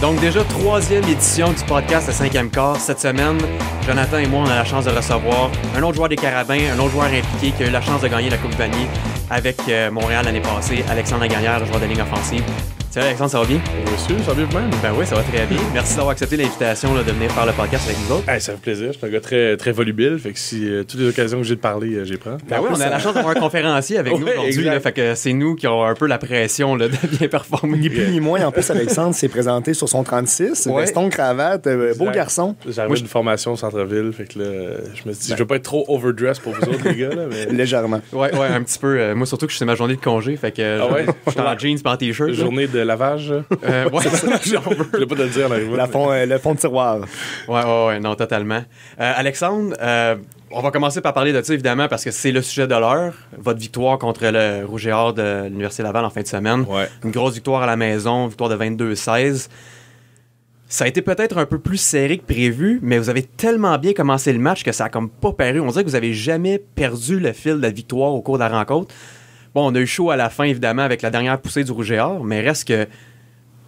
Donc déjà, 3e édition du podcast de 5e quart. Cette semaine, Jonathan et moi, on a la chance de recevoir un autre joueur des Carabins, un autre joueur impliqué qui a eu la chance de gagner la Coupe Vanier avec Montréal l'année passée, Alexandre Lagagnère, le joueur de ligne offensive. Salut Alexandre, ça va bien? Monsieur, ça va bien vous-même? Ben oui, ça va très bien. Merci d'avoir accepté l'invitation là, de venir faire le podcast avec nous autres. Hey, ça fait plaisir. Je suis un gars très, très volubile. Fait que si toutes les occasions que j'ai de parler, j'y prends. Ben oui, on a la chance d'avoir un conférencier avec nous aujourd'hui. Là, fait que c'est nous qui avons un peu la pression là, de bien performer. Ni plus ni moins. En plus, Alexandre s'est présenté sur son 36. Ouais. Veston, cravate, beau garçon. J'avais une formation au centre-ville. Fait que là, je me suis dit, je veux pas être trop overdress pour vous autres, les gars. Là, mais... Légèrement. Ouais, un petit peu. Moi, surtout que c'est ma journée de congé. Fait que je suis en jeans, pas en t-shirt. Journée de lavage. Ouais, c'est ça. Je voulais pas te le dire. Le fond de tiroir. Ouais, non, totalement. Alexandre, on va commencer par parler de ça, évidemment, parce que c'est le sujet de l'heure. Votre victoire contre le Rouge et Or de l'Université Laval en fin de semaine. Ouais. Une grosse victoire à la maison, victoire de 22-16. Ça a été peut-être un peu plus serré que prévu, mais vous avez tellement bien commencé le match que ça a comme pas paru. On dirait que vous avez jamais perdu le fil de la victoire au cours de la rencontre. Bon, on a eu chaud à la fin, évidemment, avec la dernière poussée du Rouge et Or, mais reste que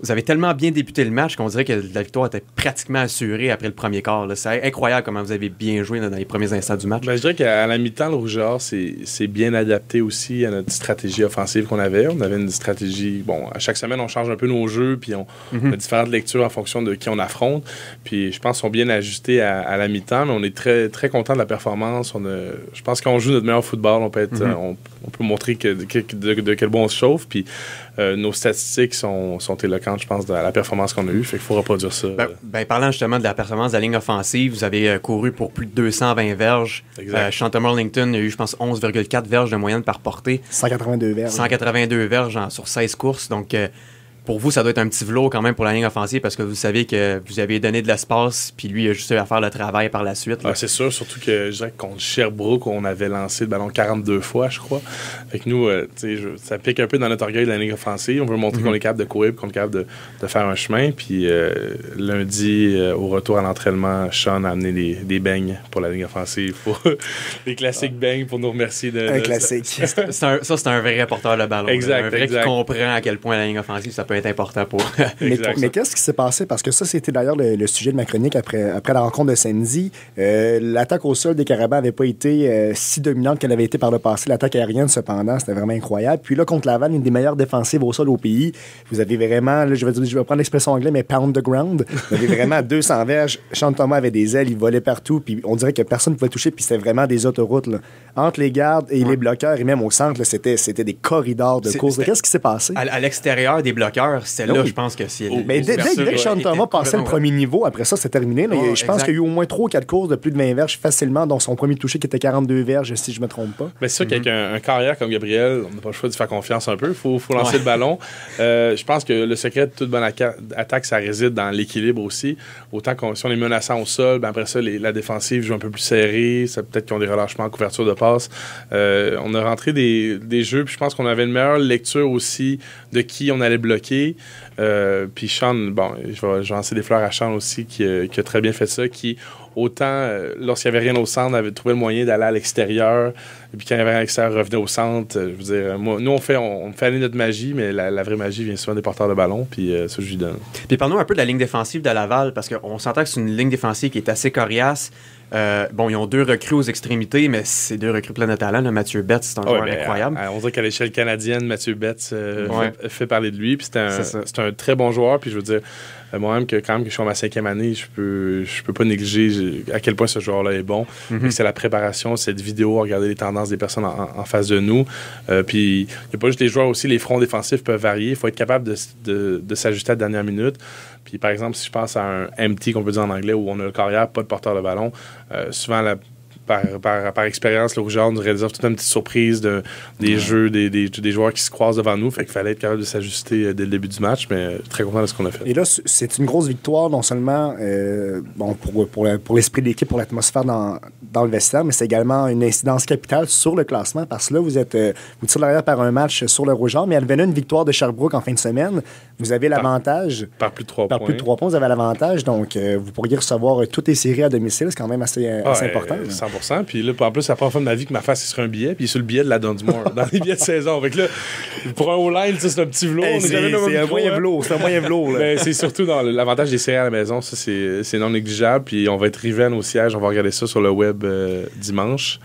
vous avez tellement bien débuté le match qu'on dirait que la victoire était pratiquement assurée après le premier quart. Là. C'est incroyable comment vous avez bien joué là, dans les premiers instants du match. Ben, je dirais qu'à la mi-temps, le Rouge et Or, c'est bien adapté aussi à notre stratégie offensive qu'on avait. On avait une stratégie... Bon, à chaque semaine, on change un peu nos jeux, puis on a différentes lectures en fonction de qui on affronte. Puis je pense qu'ils sont bien ajustés à la mi-temps, mais on est très, très content de la performance. Je pense qu'on joue notre meilleur football. On peut être, on peut montrer de quel bon on se chauffe. Puis nos statistiques sont éloquentes, je pense, de la performance qu'on a eue. Fait qu'il faut reproduire ça. Parlant justement de la performance de la ligne offensive, vous avez couru pour plus de 220 verges. Chantham Arlington a eu, je pense, 11,4 verges de moyenne par portée. 182 verges. 182 verges sur 16 courses. Donc, pour vous, ça doit être un petit velours quand même pour la ligne offensive parce que vous savez que vous avez donné de l'espace puis lui, il a juste eu à faire le travail par la suite. C'est sûr, surtout que je dirais que contre Sherbrooke, on avait lancé le ballon 42 fois, je crois. Fait que nous, ça pique un peu dans notre orgueil de la ligne offensive. On veut montrer qu'on est capable de courir qu'on est capable de faire un chemin. Puis lundi, au retour à l'entraînement, Sean a amené des beignes pour la ligne offensive. Des classiques beignes pour nous remercier. Un classique. C'est un vrai porteur de ballon. Exact. Un vrai qui comprend à quel point la ligne offensive, ça peut être important pour... mais qu'est-ce qui s'est passé? Parce que ça, c'était d'ailleurs le sujet de ma chronique après la rencontre de samedi. L'attaque au sol des Carabins n'avait pas été si dominante qu'elle avait été par le passé. L'attaque aérienne, cependant, c'était vraiment incroyable. Puis là, contre Laval, une des meilleures défensives au sol au pays. Vous avez vraiment, là, je vais prendre l'expression anglaise, mais pound the ground. Vous avez vraiment 200 verges. Sean Thomas avait des ailes, il volait partout. Puis on dirait que personne ne pouvait toucher. Puis c'était vraiment des autoroutes. Là. Entre les gardes et les bloqueurs, et même au centre, là, c'était des corridors de course. Qu'est-ce qui s'est passé? À l'extérieur des bloqueurs, c'était là, je pense que c'est... Mais dès que Sean Thomas passait le premier niveau, après ça, c'est terminé. Là. Je pense qu'il y a eu au moins 3 ou 4 courses de plus de 20 verges facilement, dont son premier touché qui était 42 verges, si je ne me trompe pas. Mais c'est sûr qu'avec un carrière comme Gabriel, on n'a pas le choix de faire confiance un peu. Il faut lancer le ballon. Je pense que le secret de toute bonne attaque, ça réside dans l'équilibre aussi. Autant si on est menaçant au sol, ben après ça, la défensive joue un peu plus serrée. Peut-être qu'ils ont des relâchements en couverture de passe. On a rentré des jeux, puis je pense qu'on avait une meilleure lecture aussi de qui on allait bloquer. Puis Sean, bon, je vais lancer des fleurs à Sean aussi, qui a très bien fait ça, qui, autant, lorsqu'il n'y avait rien au centre, avait trouvé le moyen d'aller à l'extérieur, et puis quand il y avait rien à l'extérieur, revenait au centre. Je veux dire, nous, on fait aller notre magie, mais la vraie magie vient souvent des porteurs de ballon, puis ça, je lui donne. Puis parlons un peu de la ligne défensive de Laval, parce qu'on s'entend que c'est une ligne défensive qui est assez coriace. Ils ont 2 recrues aux extrémités, mais c'est 2 recrues plein de talent. Là. Mathieu Betts, c'est un joueur incroyable. On dirait qu'à l'échelle canadienne, Mathieu Betts fait parler de lui. Puis c'est un très bon joueur. Puis je veux dire, moi-même, que je suis en ma 5e année, je peux pas négliger à quel point ce joueur-là est bon. C'est la préparation, cette vidéo, regarder les tendances des personnes en face de nous. Puis il n'y a pas juste les joueurs aussi, les fronts défensifs peuvent varier. Il faut être capable de s'ajuster à la dernière minute. Puis par exemple, si je pense à un MT qu'on peut dire en anglais, où on a le carrière, pas de porteur de ballon, souvent par expérience, le Rouge et Or nous réserve toute une petite surprise des jeux, des joueurs qui se croisent devant nous. Fait qu'il fallait être capable de s'ajuster dès le début du match, mais très content de ce qu'on a fait. Et là, c'est une grosse victoire, non seulement pour l'esprit de l'équipe, pour l'atmosphère dans le vestiaire, mais c'est également une incidence capitale sur le classement, parce que là, vous tirez l'arrière par un match sur le Rouge et Or, mais elle venait une victoire de Sherbrooke en fin de semaine. Vous avez l'avantage. Par plus de 3 points. Par plus de 3 points, vous avez l'avantage. Donc, vous pourriez recevoir toutes les séries à domicile. C'est quand même assez important. 100%. 100%. Puis là, en plus, c'est la première fois de ma vie que ma face, il serait un billet. Puis il est sur le billet de la Dunsmore, dans les billets de saison. Fait que là, pour un O-line, c'est un petit velours. C'est un moyen velours. C'est un moyen velours. Ben, c'est surtout dans l'avantage des séries à la maison. Ça, c'est non négligeable. Puis on va être riven au siège. On va regarder ça sur le web dimanche.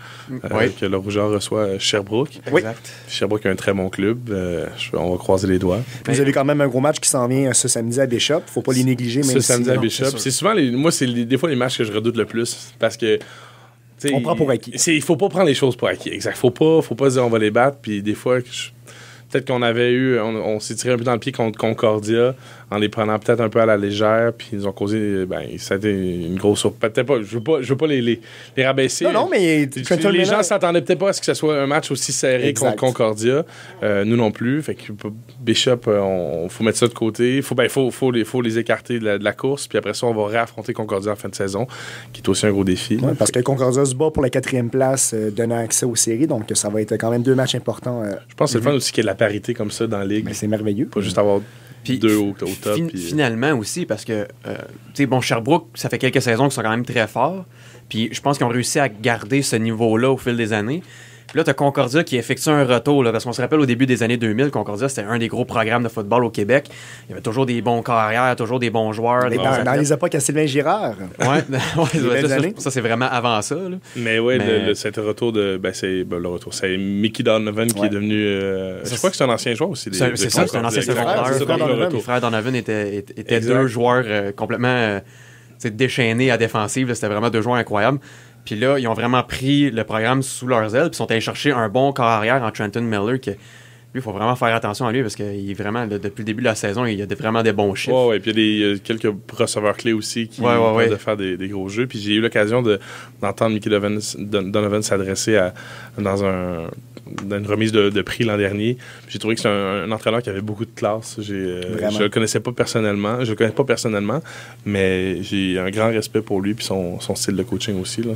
Que le Rougeur reçoit Sherbrooke. Exact. Sherbrooke est un très bon club. On va croiser les doigts. Vous avez quand même un gros match qui s'en vient ce samedi à Bishop. Faut pas les négliger. Même ce samedi à non, Bishop. C'est souvent, des fois les matchs que je redoute le plus. Parce que on prend pour acquis. Il faut pas prendre les choses pour acquis. Exact. Faut pas se dire on va les battre. Puis des fois, peut-être qu'on avait on s'est tiré un peu dans le pied contre Concordia en les prenant peut-être un peu à la légère. Puis ils nous ont causé. Ça a été une grosse surprise. Peut-être pas. Je veux pas les rabaisser. Non, mais les gens s'attendaient peut-être pas à ce que ce soit un match aussi serré exact. contre Concordia. Nous non plus. Fait que Bishop, faut mettre ça de côté. Faut les écarter de la course. Puis après ça, on va réaffronter Concordia en fin de saison, qui est aussi un gros défi. Ouais, parce que Concordia se bat pour la 4e place, donnant accès aux séries. Donc ça va être quand même 2 matchs importants. Je pense que c'est le fun aussi qu'il y ait de la parité comme ça dans la ligue. Mais c'est merveilleux. Pas juste avoir puis, 2 au top. Finalement aussi, parce que, Sherbrooke, ça fait quelques saisons qu'ils sont quand même très forts. Puis je pense qu'ils ont réussi à garder ce niveau-là au fil des années. Puis là, tu as Concordia qui effectue un retour, là, parce qu'on se rappelle au début des années 2000, Concordia, c'était un des gros programmes de football au Québec. Il y avait toujours des bons carrières, toujours des bons joueurs. Dans les époques à Sylvain Girard. Ça, c'est vraiment avant ça. Là. Mais oui, c'était le retour de... le retour, c'est Mickey Donovan qui est devenu... je crois que c'est un ancien joueur aussi. C'est un ancien secondaire. Les frères Donovan étaient 2 joueurs complètement déchaînés à défensive. C'était vraiment 2 joueurs incroyables. Puis là, ils ont vraiment pris le programme sous leurs ailes, puis sont allés chercher un bon corps arrière en Trenton Miller, qui, lui, il faut vraiment faire attention à lui, parce qu'il est vraiment, depuis le début de la saison, il y a vraiment des bons chiffres. Oui, puis il y a quelques receveurs clés aussi qui peuvent de faire des gros jeux. Puis j'ai eu l'occasion d'entendre Mickey Donovan s'adresser dans une remise de prix l'an dernier. J'ai trouvé que c'est un entraîneur qui avait beaucoup de classe. Je le connaissais pas personnellement. Je le connais pas personnellement, mais j'ai un grand respect pour lui et son style de coaching aussi. Là.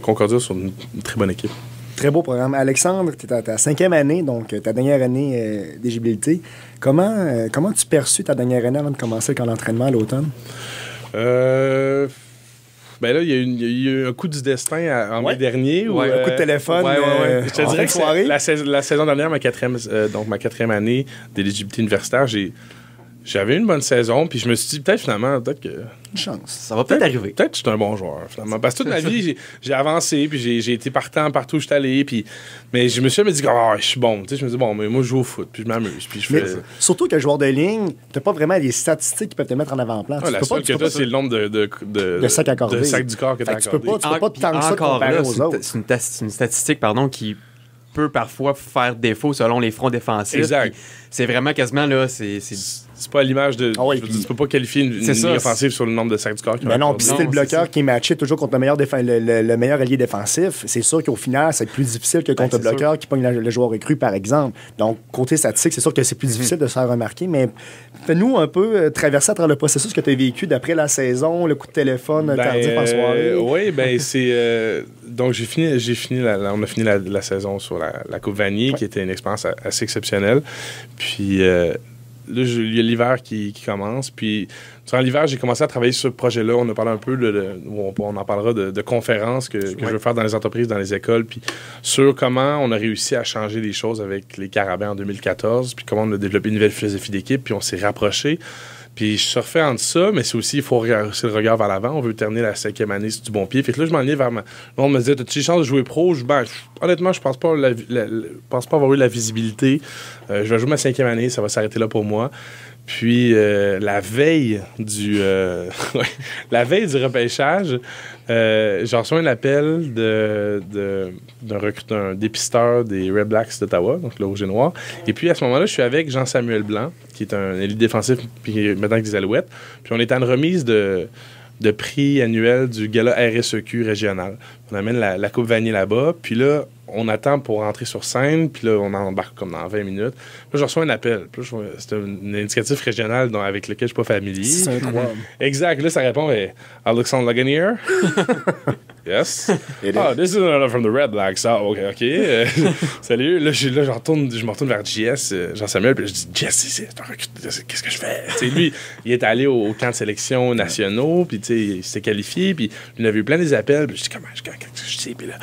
Concordia, c'est une très bonne équipe. Très beau programme. Alexandre, tu es à ta 5e année, donc ta dernière année d'éligibilité. Comment tu perçus ta dernière année avant de commencer quand l'entraînement à l'automne? Ben là, il y a eu un coup du destin en mai dernier. Un coup de téléphone. Je te dirais que la saison dernière, ma 4e année d'éligibilité universitaire, j'avais une bonne saison, puis je me suis dit, peut-être que... Une chance. Ça va peut-être arriver. Peut-être que je suis un bon joueur, finalement. Parce que toute ma vie, j'ai avancé, puis j'ai été partant partout où je suis allé, mais je me suis dit, je suis bon. Je me dis, mais moi, je joue au foot, puis je m'amuse, puis je fais... Surtout que joueur de ligne, t'as pas vraiment des statistiques qui peuvent te mettre en avant-plan. La seule que t'as, c'est le nombre de sacs accordés. De sacs du corps que t'as accordé. Tu peux pas tant que ça comparer aux autres. C'est une statistique, qui peut parfois faire défaut selon les fronts défensifs. Exact. C'est vraiment quasiment, là, c'est pas à l'image de... tu peux pas qualifier une ligne offensive sur le nombre de sacs du corps. Mais non, puis c'est le bloqueur qui est matché toujours contre le meilleur allié défensif. C'est sûr qu'au final, c'est plus difficile que contre le bloqueur qui pogne le joueur recru, par exemple. Donc, côté statistique, c'est sûr que c'est plus difficile de se faire remarquer, mais fais-nous un peu traverser à travers le processus que tu as vécu d'après la saison, le coup de téléphone tardif en soirée. Oui, c'est... donc, on a fini la saison sur la Coupe Vanier, qui était une expérience assez exceptionnelle. Puis... là, il y a l'hiver qui commence. Puis, durant l'hiver, j'ai commencé à travailler sur ce projet-là. On a parlé un peu, on en parlera de conférences que je veux faire dans les entreprises, dans les écoles, puis sur comment on a réussi à changer les choses avec les Carabins en 2014, puis comment on a développé une nouvelle philosophie d'équipe, puis on s'est rapprochés. Puis je surfais entre ça, mais c'est aussi, il faut regarder le regard vers l'avant. On veut terminer la 5e année sur du bon pied. Fait que là, je m'en allais vers on me disait, as-tu des chances de jouer pro? Honnêtement, je pense pas avoir eu la visibilité. Je vais jouer ma 5e année, ça va s'arrêter là pour moi. Puis la veille du repêchage, j'ai reçu un appel d'un dépisteur des Red Blacks d'Ottawa, donc le Rouge et Noir. Et puis à ce moment-là, je suis avec Jean-Samuel Blanc, qui est un élite défensif, puis maintenant avec des Alouettes. Puis on est à une remise de prix annuel du gala RSEQ régional. On amène la Coupe Vanier là-bas. Puis là, on attend pour rentrer sur scène, puis là, on embarque comme dans 20 minutes. Puis là, je reçois un appel. Puis là, c'était un indicatif régional avec lequel je suis pas familier. C'est incroyable. Exact. Là, ça répond, Alexandre Lagunier. Yes. This is another from the Red Blacks. Ah, OK. Salut. Là, je me retourne vers JS, Jean-Samuel, puis je dis, JS, qu'est-ce que je fais? T'sais, lui, il est allé au camp de sélection nationaux, puis il s'était qualifié, puis il avait eu plein des appels, puis je dis, comment je sais, puis là.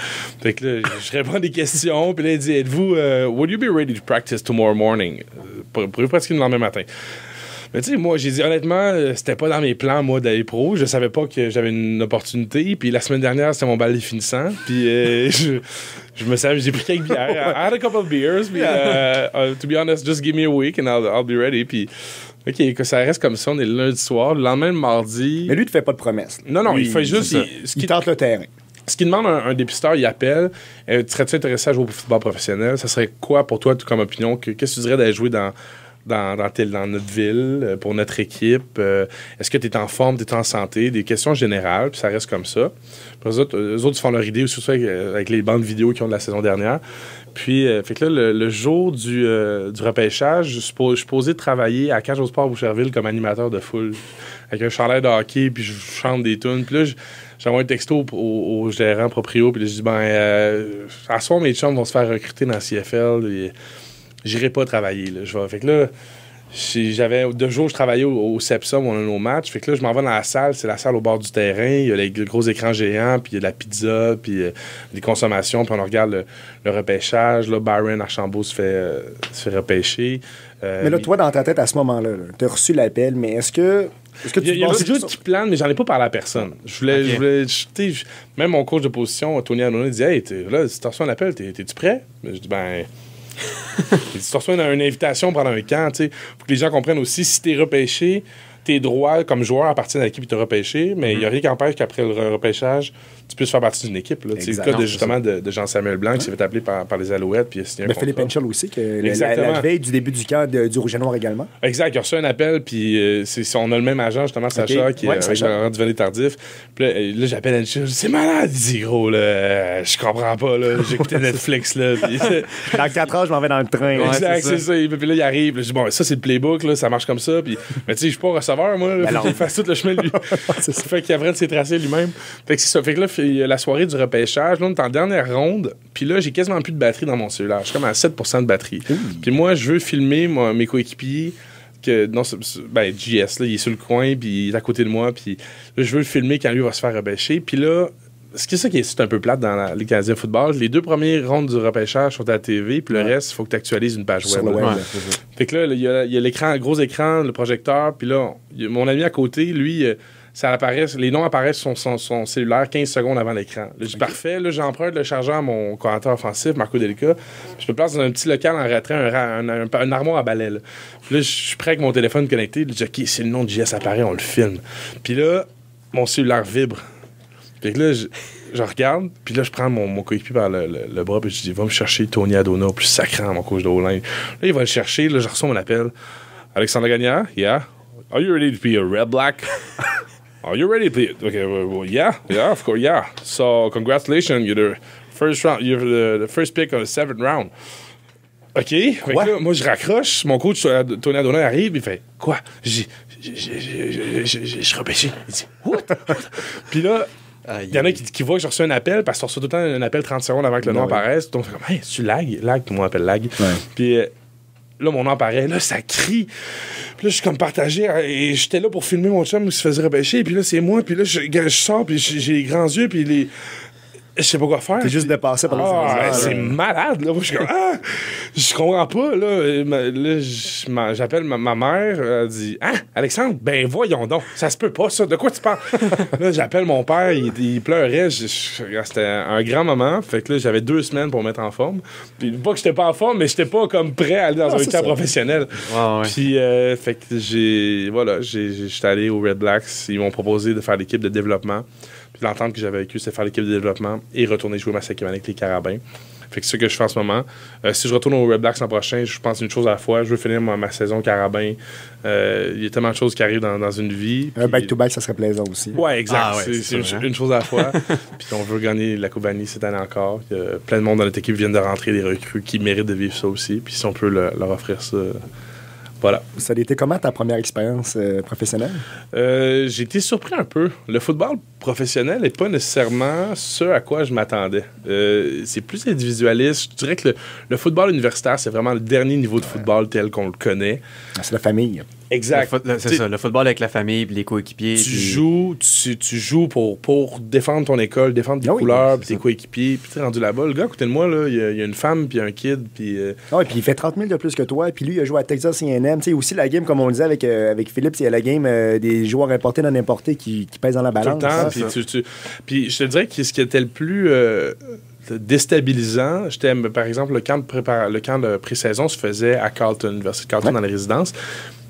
Fait que là, je réponds des questions, puis là, il dit, êtes-vous, would you be ready to practice tomorrow morning? Pour pratiquer le lendemain matin. Mais tu sais, moi, j'ai dit honnêtement, c'était pas dans mes plans, moi, d'aller pro. Je savais pas que j'avais une opportunité. Puis la semaine dernière, c'était mon bal des finissants. Puis je me savais, j'ai pris quelques bières. I had a couple of beers. Puis, to be honest, just give me a week and I'll be ready. Puis, OK, que ça reste comme ça. On est le lundi soir. Le lendemain, le mardi. Mais lui, il te fait pas de promesses. Non, lui, il fait juste. Il tente le terrain. Ce qui demande un dépisteur, il appelle. Serais-tu intéressé à jouer au football professionnel? Ça serait quoi pour toi, comme opinion? Qu'est-ce que tu dirais d'aller jouer dans notre ville, pour notre équipe? Est-ce que tu es en forme, tu es en santé? Des questions générales, puis ça reste comme ça. Puis eux autres, ils font leur idée, surtout avec les bandes vidéo qu'ils ont de la saison dernière. Puis, fait que là, le jour du repêchage, je suis posé de travailler à Cage au Sport Boucherville comme animateur de foule, avec un chandail de hockey, puis je chante des tunes. Puis là, j'envoie un texto au gérant proprio, puis là, je dis, à soir, mes chums vont se faire recruter dans la CFL, et j'irai pas travailler. Là. Fait que là, j'avais 2 jours, je travaillais au Sepsum, on a nos matchs. Fait que là, je m'en vais dans la salle. C'est la salle au bord du terrain. Il y a les gros écrans géants, puis il y a de la pizza, puis des consommations. Puis on regarde le repêchage. Là, Byron Archambault se fait repêcher. Mais là, toi, dans ta tête, à ce moment-là, tu as reçu l'appel, mais est-ce que tu il y a d'autres choses qui planent, mais j'en ai pas parlé à personne. Je voulais même mon coach de position, Tony Adona, dit, hey, là, si tu reçois un appel, t'es-tu prêt? Mais je dis, si tu reçois une invitation pendant un camp, il faut que les gens comprennent aussi, si t'es repêché, tes droits comme joueur appartiennent à l'équipe qui t'a repêché, mais il n'y a rien qui empêche qu'après le repêchage, tu puisses faire partie d'une équipe. C'est le cas justement de Jean-Samuel Blanc qui s'est fait appeler par les Alouettes. Puis Philippe Henschel aussi, la veille du début du camp du Rouge et Noir également. Exact, il a reçu un appel, puis on a le même agent, justement, Sacha, qui est du Vallée Tardif. Puis là, j'appelle Henschel, c'est malade, il dit, gros, là, je comprends pas, là, j'écoutais Netflix, là. Dans 4 heures, je m'en vais dans le train. Exact, c'est ça. Puis là, il arrive, là, je dis, bon, ça, c'est le playbook, là, ça marche comme ça. Puis, mais tu sais, je suis pas receveur, moi, il faut qu'il fasse tout le chemin, lui. Fait qu'il apprenne ses tracés lui-même. Fait que c'est ça. Fait que là, la soirée du repêchage, là, on est en dernière ronde, puis là, j'ai quasiment plus de batterie dans mon cellulaire. Je suis comme à 7% de batterie. Puis moi, je veux filmer mes coéquipiers, JS, là, il est sur le coin, puis il est à côté de moi, puis là, je veux le filmer quand lui va se faire repêcher. Puis là, c'est ça qui est un peu plate dans la Ligue canadienne de football. Les 2 premières rondes du repêchage sont à la TV, puis le reste, il faut que tu actualises une page web. Fait que là, il y a l'écran, le gros écran, le projecteur, puis là, mon ami à côté, lui, les noms apparaissent sur son cellulaire 15 secondes avant l'écran. Là, je dis parfait, là, j'emprunte le chargeur à mon commentateur offensif, Marco Delica. Je me place dans un petit local en retrait, un armoire à balai. Là, je suis prêt avec mon téléphone connecté. Je dis, OK, si le nom de JS apparaît, on le filme. Puis là, mon cellulaire vibre. Fait que là, je regarde, puis là, je prends mon coéquipier par le bras, puis je dis, va me chercher Tony Adona, plus sacrant, mon coach de O-line. Là, il va le chercher, là, je reçois mon appel. Alexandre Gagnard, yeah. Are you ready to be a Red Black? Are you ready to play? Okay, well, yeah, of course, yeah. So, congratulations, you're the first round, you're the first pick of the 7th round. OK. Fait que là, moi, je raccroche. Mon coach, Tony Adona, arrive. Il fait, quoi? Je suis repêché. Il dit, what? Puis là, il y en a qui voient que j'ai reçu un appel parce que tu reçois tout le temps un appel 30 secondes avant que le nom apparaisse. Donc, comme, hey, tu lag, tout le monde appelle lag. Ouais. Puis là, mon nom apparaît. Là, ça crie. Puis là, je suis comme partagé. Et j'étais là pour filmer mon chum qui se faisait repêcher. Puis là, c'est moi. Puis là, je sors. Puis j'ai les grands yeux. Puis je sais pas quoi faire. T'es juste dépassé par les c'est malade, là. Moi, je suis comme, je comprends pas, là. J'appelle ma mère, elle dit, Alexandre, ben voyons donc, ça se peut pas, ça. De quoi tu parles? Là, j'appelle mon père, il pleurait. C'était un grand moment. Fait que là, j'avais 2 semaines pour me mettre en forme. Puis, pas que j'étais pas en forme, mais j'étais pas comme prêt à aller dans un camp professionnel. Puis, fait que j'étais allé au Red Blacks. Ils m'ont proposé de faire l'équipe de développement. Puis l'entente que j'avais vécue, c'est faire l'équipe de développement et retourner jouer ma 5e année avec les Carabins. Fait que c'est ce que je fais en ce moment. Si je retourne au Red Blacks l'an prochain, je pense une chose à la fois. Je veux finir ma saison carabin. Il y a tellement de choses qui arrivent dans une vie. Un back-to-back, ça serait plaisant aussi. Ouais, exact. Ah ouais, c'est une chose à la fois. Puis on veut gagner la Coupe Vanille cette année encore. Il y a plein de monde dans notre équipe viennent de rentrer, des recrues qui méritent de vivre ça aussi. Puis si on peut leur offrir ça, voilà. Ça a été comment ta première expérience professionnelle? J'ai été surpris un peu. Le football professionnel n'est pas nécessairement ce à quoi je m'attendais. C'est plus individualiste. Je dirais que le football universitaire, c'est vraiment le dernier niveau de football tel qu'on le connaît. C'est la famille. Exact. C'est ça, le football avec la famille, puis les coéquipiers. Tu joues pour défendre ton école, défendre tes couleurs, puis tes coéquipiers. Puis tu es rendu là-bas. Le gars à côté de moi, là, il y a une femme, puis un kid. Puis puis il fait 30 000 de plus que toi. Puis lui, il a joué à Texas A&M. Tu sais, aussi la game, comme on le disait avec Philippe, c'est la game des joueurs importés non importés qui pèsent dans la balance. Tout le temps. Puis je te dirais que ce qui était le plus déstabilisant, par exemple, le camp de pré-saison se faisait à Carleton, l'Université de Carleton, dans la résidence.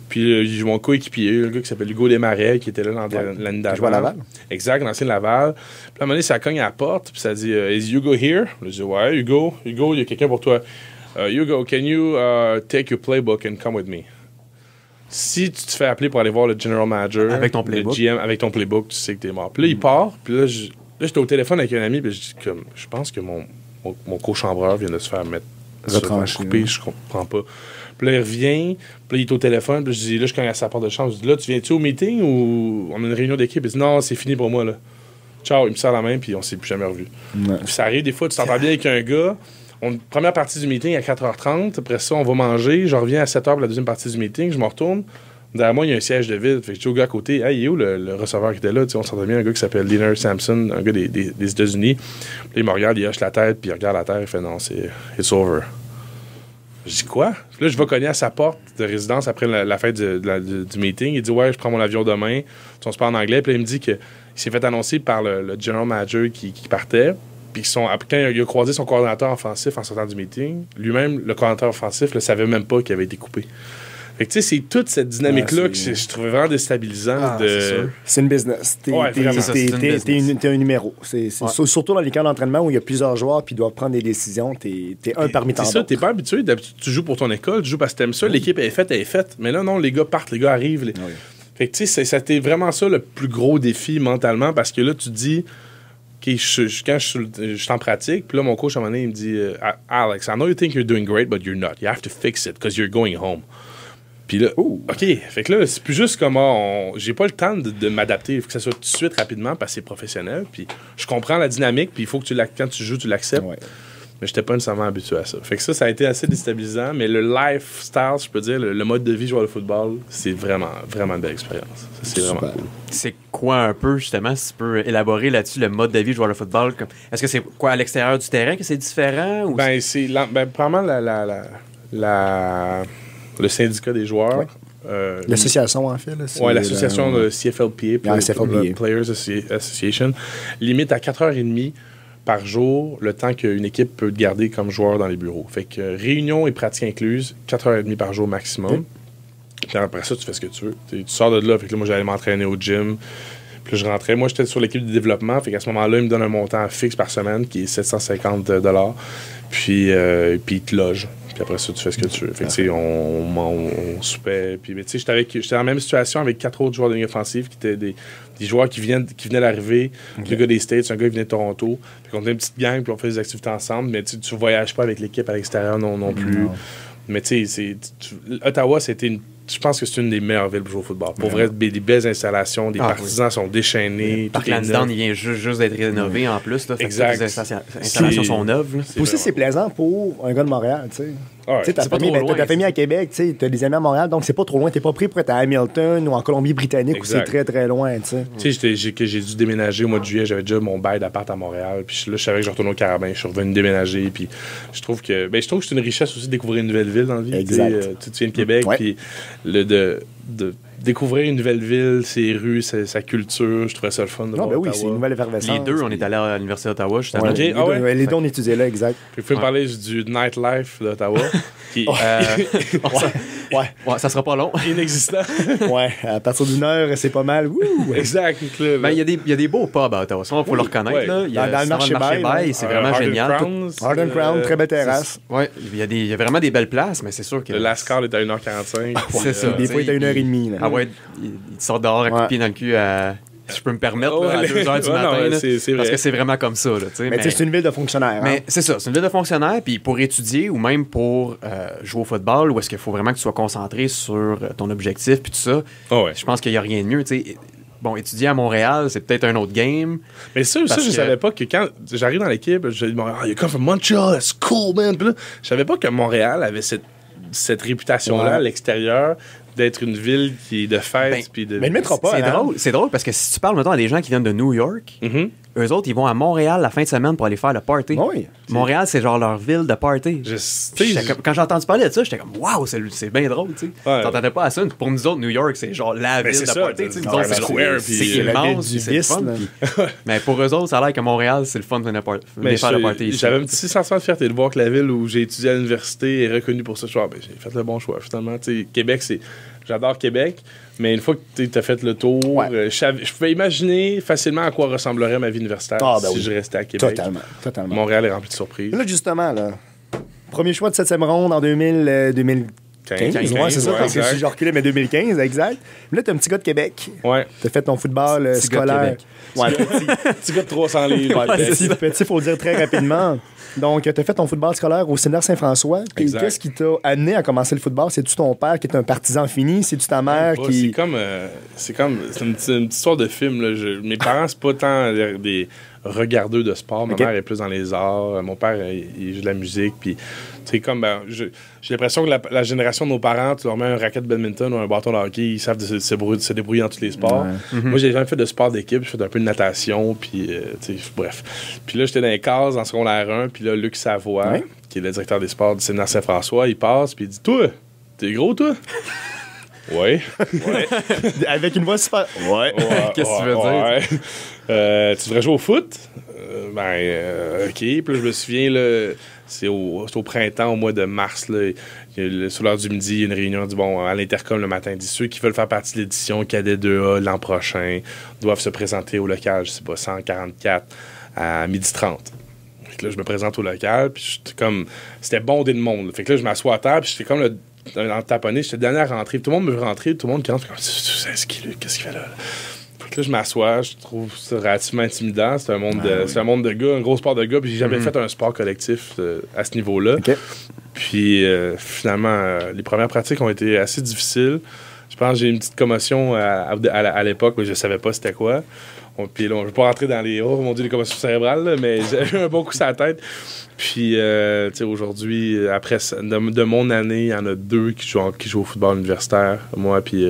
Puis mon coéquipier, un gars qui s'appelle Hugo Desmarais, qui était là l'année d'avant. Qui jouait à Laval. Exact, l'ancien Laval. Puis à un moment donné, ça cogne à la porte, puis ça dit Is Hugo here? Je dis ouais, Hugo, il y a quelqu'un pour toi. Hugo, can you take your playbook and come with me? Si tu te fais appeler pour aller voir le general manager, avec ton playbook, le GM, avec ton playbook, tu sais que t'es mort. Puis là, il part, puis là, j'étais au téléphone avec un ami, puis je dis comme, je pense que mon co-chambreur vient de se faire mettre couper, je comprends pas. Puis là, il revient, puis là, il est au téléphone, puis je dis, là, je cogne à sa porte de chambre, je dis, là, tu viens-tu au meeting ou on a une réunion d'équipe? Il dit, non, c'est fini pour moi, là. Ciao, il me serre la main, puis on s'est plus jamais revu. Ouais. Puis ça arrive des fois, tu t'entends bien avec un gars, première partie du meeting à 4h30, après ça, on va manger, je reviens à 7h pour la deuxième partie du meeting, je me retourne, derrière moi, il y a un siège de vide, fait que je dis au gars à côté, hey, il est où le receveur qui était là? T'sais, on s'entend bien, un gars qui s'appelle Leonard Sampson, un gars des États-Unis, puis il me regarde, il hoche la tête, puis il regarde la terre, il fait, non, it's over. Je dis quoi? Là, je vais cogner à sa porte de résidence après la fête du meeting. Il dit ouais, je prends mon avion demain. On se parle en anglais. Puis là, il me dit qu'il s'est fait annoncer par le general manager qui partait. Puis quand il a croisé son coordinateur offensif en sortant du meeting, lui-même, le coordinateur offensif, ne savait même pas qu'il avait été coupé. Fait que tu sais, c'est toute cette dynamique-là que je trouvais vraiment déstabilisante. C'est une business. T'es un numéro. Surtout dans les camps d'entraînement où il y a plusieurs joueurs puis ils doivent prendre des décisions. T'es un parmi tant d'autres. C'est ça, t'es pas habitué. D'habitude, tu joues pour ton école, tu joues parce que t'aimes ça. L'équipe est faite. Mais là, non, les gars partent, les gars arrivent. Fait que tu sais, c'était vraiment ça le plus gros défi mentalement parce que là, tu te dis... quand je suis en pratique, puis là, mon coach, à un moment donné, il me dit Alex, I know you think you're doing great, but you're not. You have to fix it because you're going home. Puis là, OK. Fait que là, c'est plus juste comment j'ai pas le temps de m'adapter. Il faut que ça soit tout de suite, rapidement, parce que c'est professionnel. Puis je comprends la dynamique, puis il faut que quand tu joues, tu l'acceptes. Ouais. Mais j'étais pas nécessairement habitué à ça. Fait que ça a été assez déstabilisant. Mais le lifestyle, je peux dire, le mode de vie joueur de football, c'est vraiment, vraiment une belle expérience. Ça, c'est vraiment cool. C'est quoi un peu, justement, si tu peux élaborer là-dessus, le mode de vie joueur de football? Est-ce que c'est quoi, à l'extérieur du terrain que c'est différent? Ou c'est probablement le syndicat des joueurs. Ouais. L'association, en fait. Oui, l'association de CFLPA, Players Association, limite à 4h30 par jour le temps qu'une équipe peut te garder comme joueur dans les bureaux. Fait que réunion et pratique incluse, 4h30 par jour maximum. Puis après ça, tu fais ce que tu veux. Tu sors de là. Fait que là, moi, j'allais m'entraîner au gym. Puis là, je rentrais. Moi, j'étais sur l'équipe de développement. Fait qu'à ce moment-là, il me donne un montant fixe par semaine qui est 750 $. Puis il te loge. Puis après ça, tu fais ce que tu veux. Fait que, tu sais, on soupait. Puis, tu sais, j'étais dans la même situation avec 4 autres joueurs de ligne offensive qui étaient des joueurs qui venaient d'arriver. Okay. Le gars des States, un gars qui venait de Toronto. Fait qu'on était une petite gang, puis on faisait des activités ensemble. Mais tu voyages pas avec l'équipe à l'extérieur non plus. Non. Mais tu sais, Ottawa, je pense que c'est une des meilleures villes pour jouer au football. Pour vrai, des belles installations, des partisans sont déchaînés. Le parc Lansdowne, il vient juste d'être rénové en plus. Là, exact. Les installations sont neuves. Aussi, c'est plaisant pour un gars de Montréal, tu sais. Ouais, t'as ta famille à Québec, t'as des amis à Montréal, donc c'est pas trop loin. T'es pas pris pour être à Hamilton ou en Colombie-Britannique où c'est très, très loin, tu sais. Tu sais, j'ai dû déménager au mois de juillet. J'avais déjà mon bail d'appart à Montréal. Puis là, je savais que je retournais au Carabin. Je suis revenu déménager. Puis je trouve que c'est une richesse aussi de découvrir une nouvelle ville dans la vie. Exact. Tu viens de Québec, puis de découvrir une nouvelle ville, ses rues, sa culture, je trouvais ça le fun de voir oui, c'est une nouvelle effervescence. Les deux, on est allé à l'Université d'Ottawa, justement. Les deux, on étudiait là, exact. Puis vous pouvez me parler du nightlife d'Ottawa. Ouais, ça sera pas long. inexistant. Ouais, à partir d'une heure, c'est pas mal. Wouh! Exact. Là, Ben, il y a des beaux pubs à Ottawa. Ça, il faut le reconnaître. ouais. Là. Il y a, Dans le marché Bail, c'est vraiment Hard and génial. Crown, Hard and Crown, très belle terrasse. Ouais, il y a vraiment des belles places, mais c'est sûr que. Le last call est à 1h45. C'est ça. Des fois, il est à 1h30. Là. Ah ouais, il te sort dehors à coup de pied dans le cul si je peux me permettre, là, à 2h du matin. Non, là, c'est vrai. parce que c'est vraiment comme ça. Là, Mais tu sais, c'est une ville de fonctionnaires. mais hein? c'est ça, c'est une ville de fonctionnaires, puis pour étudier ou même pour jouer au football, où est-ce qu'il faut vraiment que tu sois concentré sur ton objectif, puis tout ça, Oh, ouais. je pense qu'il n'y a rien de mieux. Tu sais. Bon, étudier à Montréal, c'est peut-être un autre game. Mais ça, Parce je que- savais pas que quand j'arrive dans l'équipe, je dis, you come from Montreal, that's cool, man. Puis là, je savais pas que Montréal avait cette réputation-là à l'extérieur d'être une ville qui est de fête. Ben, puis de... mais le métropole, C'est drôle parce que si tu parles maintenant à des gens qui viennent de New York, Mhm. eux autres, ils vont à Montréal la fin de semaine pour aller faire le party. Oui. Montréal, c'est genre leur ville de party. Quand j'ai entendu parler de ça, j'étais comme, waouh, c'est bien drôle, tu sais. Ouais. T'entendais pas à ça. Pour nous autres, New York, c'est genre la Mais ville c'est de ça, party, tu sais. Nous Times autres, Square, c'est puis la ville immense, du puis c'est le vice, fun. là. puis- Mais pour eux autres, ça a l'air que Montréal, c'est le fun de venir Mais faire le party ici. j'avais un petit sentiment de fierté de voir que la ville où j'ai étudié à l'université est reconnue pour ça. Je suis ben, j'ai fait le bon choix, finalement. Tu sais, Québec, j'adore Québec, mais une fois que tu as fait le tour, Ouais. je pouvais imaginer facilement à quoi ressemblerait ma vie universitaire si oui. je restais à Québec. Totalement. Montréal est rempli de surprises. Là, justement, là, premier choix de 7e ronde en 2015. 15, Ouais, c'est ça, ouais, parce que exact. si j'ai reculé, mais 2015, exact. Mais là, t'es un petit gars de Québec. Ouais. T'as fait ton football Petit gars de scolaire. Québec. Ouais, Petit gars de 300 livres. petit, faut le dire très rapidement. Donc, tu as fait ton football scolaire au Séminaire Saint-François. Puis Exact. qu'est-ce qui t'a amené à commencer le football? C'est-tu ton père qui est un partisan fini? C'est-tu ta mère Ouais, qui... c'est une petite histoire de film. Là. Mes parents, c'est pas tant des regardeux de sport. Ma Ok. mère est plus dans les arts. Mon père, il joue de la musique. Puis, c'est comme, j'ai l'impression que la génération de nos parents, tu leur mets un racket de badminton ou un bâton de hockey, ils savent se débrouiller dans tous les sports. Ouais. Moi, j'ai jamais fait de sport d'équipe. J'ai fait un peu de natation. Puis, bref. Puis là, j'étais dans les cases en secondaire 1. Puis là, Luc Savoie, Ouais. qui est le directeur des sports du Séminaire Saint-François, il passe. Puis il dit, toi, t'es gros, toi? Ouais. Avec une voix super... Ouais. Qu'est-ce que tu veux dire? Tu devrais jouer au foot? OK. Puis là, je me souviens, là, c'est au printemps, au mois de mars, là, sur l'heure du midi, il y a une réunion du à l'intercom le matin. Il dit ceux qui veulent faire partie de l'édition Cadet 2A l'an prochain doivent se présenter au local, je sais pas, 144 à 12h30. Fait que là, je me présente au local, puis c'était bondé de monde. Fait que là, je m'assois à terre, puis j'étais comme dans le taponné, j'étais le dernier à rentrer. Tout le monde me veut rentrer, tout le monde qui rentre, qu'est-ce qu'il fait là? Fait que là, je m'assois, je trouve ça relativement intimidant. C'est un monde de gars, un gros sport de gars, puis j'ai jamais fait un sport collectif à ce niveau-là. OK. Puis finalement, les premières pratiques ont été assez difficiles. Je pense que j'ai eu une petite commotion à l'époque, mais je savais pas c'était quoi. Puis là, je ne vais pas rentrer dans les les commotions cérébrales, là, mais j'ai eu un bon coup sur la tête. Puis, tu sais, aujourd'hui, après de mon année, il y en a 2 qui jouent au football universitaire. Moi, puis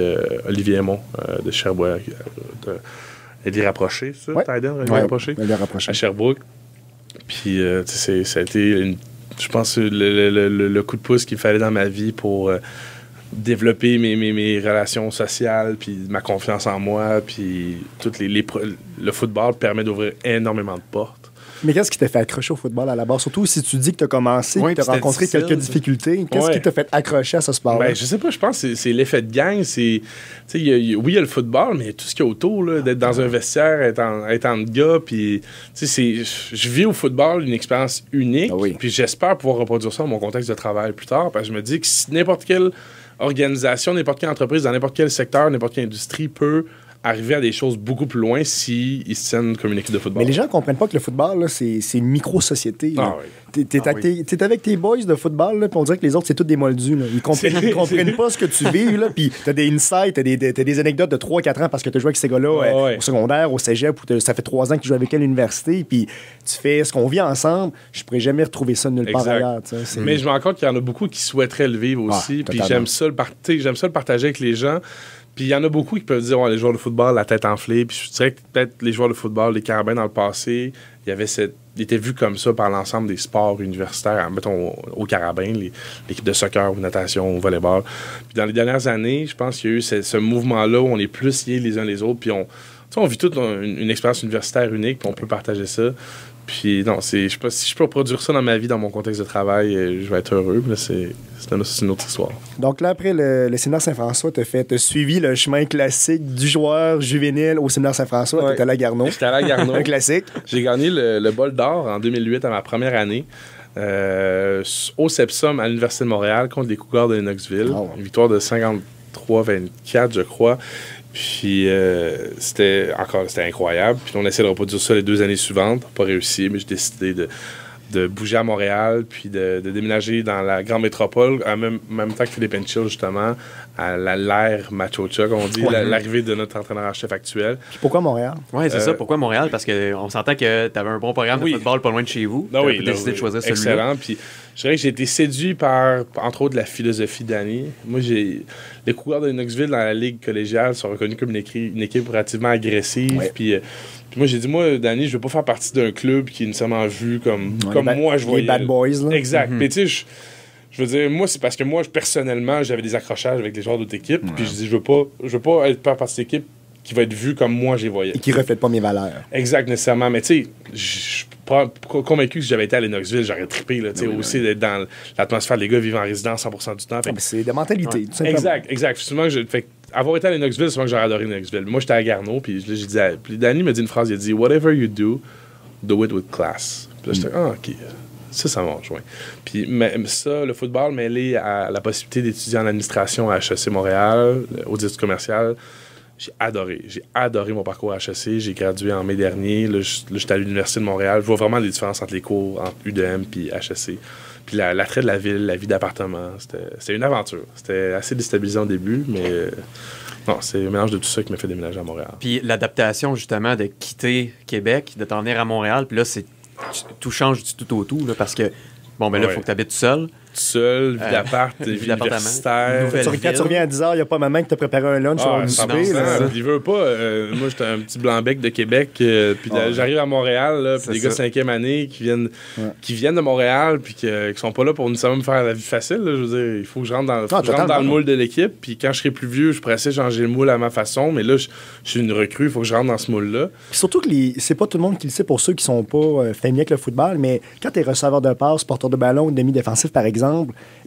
Olivier Aymon de Sherbrooke. Elie Rapproché, c'est ça? Ouais. Tyden, Elie Ouais, Rapproché? Elie Rapproché. À Sherbrooke. Puis, tu sais, ça a été, je pense, le coup de pouce qu'il fallait dans ma vie pour développer mes relations sociales, puis ma confiance en moi, puis le football permet d'ouvrir énormément de portes. Mais qu'est-ce qui t'a fait accrocher au football à la base? Surtout si tu dis que tu as commencé, Oui, que tu as puis c'était rencontré difficile, quelques ça. difficultés. Qu'est-ce qui t'a fait accrocher à ce sport-là? Ben, je sais pas, je pense que c'est l'effet de gang. Oui, il y a le football, mais il y a tout ce qu'il y a autour, là, d'être dans un vestiaire, être en gars, puis je vis au football une expérience unique, Ah oui. puis j'espère pouvoir reproduire ça dans mon contexte de travail plus tard, parce que je me dis que si n'importe quelle organisation, n'importe quelle entreprise, dans n'importe quel secteur, n'importe quelle industrie peut arriver à des choses beaucoup plus loin s'ils se tiennent comme une équipe de football. Mais les gens ne comprennent pas que le football, là, c'est une micro-société. là. Ah oui. T'es avec tes boys de football, là, puis on dirait que les autres, c'est tous des moldus. Là. Ils comprennent pas ce que tu vis, là, puis t'as des insights, t'as des anecdotes de 3-4 ans parce que t'as joué avec ces gars-là Ouais. au secondaire, au cégep, ou ça fait 3 ans que tu joues avec eux à l'université, puis tu fais ce qu'on vit ensemble. Je pourrais jamais retrouver ça nulle part Exact. ailleurs. tu sais. C'est- Mais je me rends compte qu'il y en a beaucoup qui souhaiteraient le vivre aussi. Puis totalement. j'aime ça le partager avec les gens. Puis il y en a beaucoup qui peuvent dire les joueurs de football, la tête enflée. Puis je dirais que peut-être les joueurs de football, les Carabins dans le passé, ils étaient vus comme ça par l'ensemble des sports universitaires. Mettons aux Carabins, l'équipe de soccer ou natation ou volleyball. Puis dans les dernières années, je pense qu'il y a eu ce mouvement-là où on est plus liés les uns les autres. Puis on vit toute une expérience universitaire unique, puis on peut partager ça. Puis non, je sais pas si je peux reproduire ça dans ma vie, dans mon contexte de travail, je vais être heureux. Là, c'est une autre histoire. Donc là, après le séminaire Saint-François, t'as suivi le chemin classique du joueur juvénile au séminaire Saint-François. Ouais. T'étais allé à Garneau. J'étais allé à Garneau. Un classique. J'ai gagné le bol d'or en 2008 à ma première année. Au Sepsum à l'Université de Montréal contre les Cougars de Lennoxville. Oh. Une victoire de 53-24, je crois. Puis c'était incroyable. Puis on essaie de reproduire ça les 2 années suivantes. Pas réussi, mais j'ai décidé de bouger à Montréal, puis de déménager dans la grande métropole, en même temps que Philippe Henschel, justement, à l'ère Machocha, comme on dit, l'arrivée de notre entraîneur-chef actuel. Puis pourquoi Montréal? Oui, c'est ça. Pourquoi Montréal? Parce qu'on s'entend que tu avais un bon programme de football pas loin de chez vous. Tu as décidé de choisir celui-là. Excellent. Puis je dirais que j'ai été séduit par, entre autres, la philosophie d'Annie. Moi, les Cougars de Lennoxville dans la ligue collégiale sont reconnus comme une équipe relativement agressive. Ouais. Puis moi, j'ai dit, moi, Danny, je veux pas faire partie d'un club qui est nécessairement vu comme moi, je voyais. Les bad boys, là. Exact. Mais tu sais, je veux dire, moi, c'est parce que moi, personnellement, j'avais des accrochages avec les joueurs d'autres équipes. Puis je dis, je veux pas être faire partie de cette équipe qui va être vue comme moi, je les voyais. Et qui reflète pas mes valeurs. Exact, nécessairement. Mais tu sais, je suis pas convaincu que si j'avais été à Lennoxville, j'aurais trippé. Là, aussi d'être dans l'atmosphère, les gars vivent en résidence 100% du temps. C'est de mentalité, tout simplement. Exact. Souvent, avoir été à Lennoxville, souvent que j'aurais adoré Lennoxville. Moi, j'étais à Garneau, puis là, j'ai dit, puis Danny m'a dit une phrase, il a dit, whatever you do it with class. Puis là, j'étais, OK. Ça m'a rejoint. Puis ça, le football mêlé à la possibilité d'étudier en administration à HEC Montréal, aux études commerciales, j'ai adoré mon parcours à HEC. J'ai gradué en mai dernier. Là, j'étais à l'Université de Montréal. Je vois vraiment les différences entre les cours, entre UDM et HEC. Puis l'attrait de la ville, la vie d'appartement, c'était une aventure. C'était assez déstabilisant au début, mais non, c'est le mélange de tout ça qui m'a fait déménager à Montréal. Puis l'adaptation, justement, de quitter Québec, de t'en venir à Montréal, puis là, tout change du tout au tout, là, parce que, bon, ben là, il faut que tu habites seul. Seul, vie d'appart, vie universitaire. Quand tu reviens à 10h, il n'y a pas maman qui t'a préparé un lunch ou du souper. Il veut pas. Moi, j'étais un petit blanc-bec de Québec. Puis j'arrive à Montréal, puis des gars de 5e année qui viennent de Montréal, puis qui sont pas là pour nécessairement me faire la vie facile. Là, je veux dire, il faut que je rentre dans le moule de l'équipe. Puis quand je serai plus vieux, je pourrais essayer de changer le moule à ma façon. Mais là, je suis une recrue, il faut que je rentre dans ce moule-là. Puis surtout que c'est pas tout le monde qui le sait pour ceux qui sont pas familiers avec le football, mais quand tu es receveur de passe, porteur de ballon, demi-défensif, par exemple,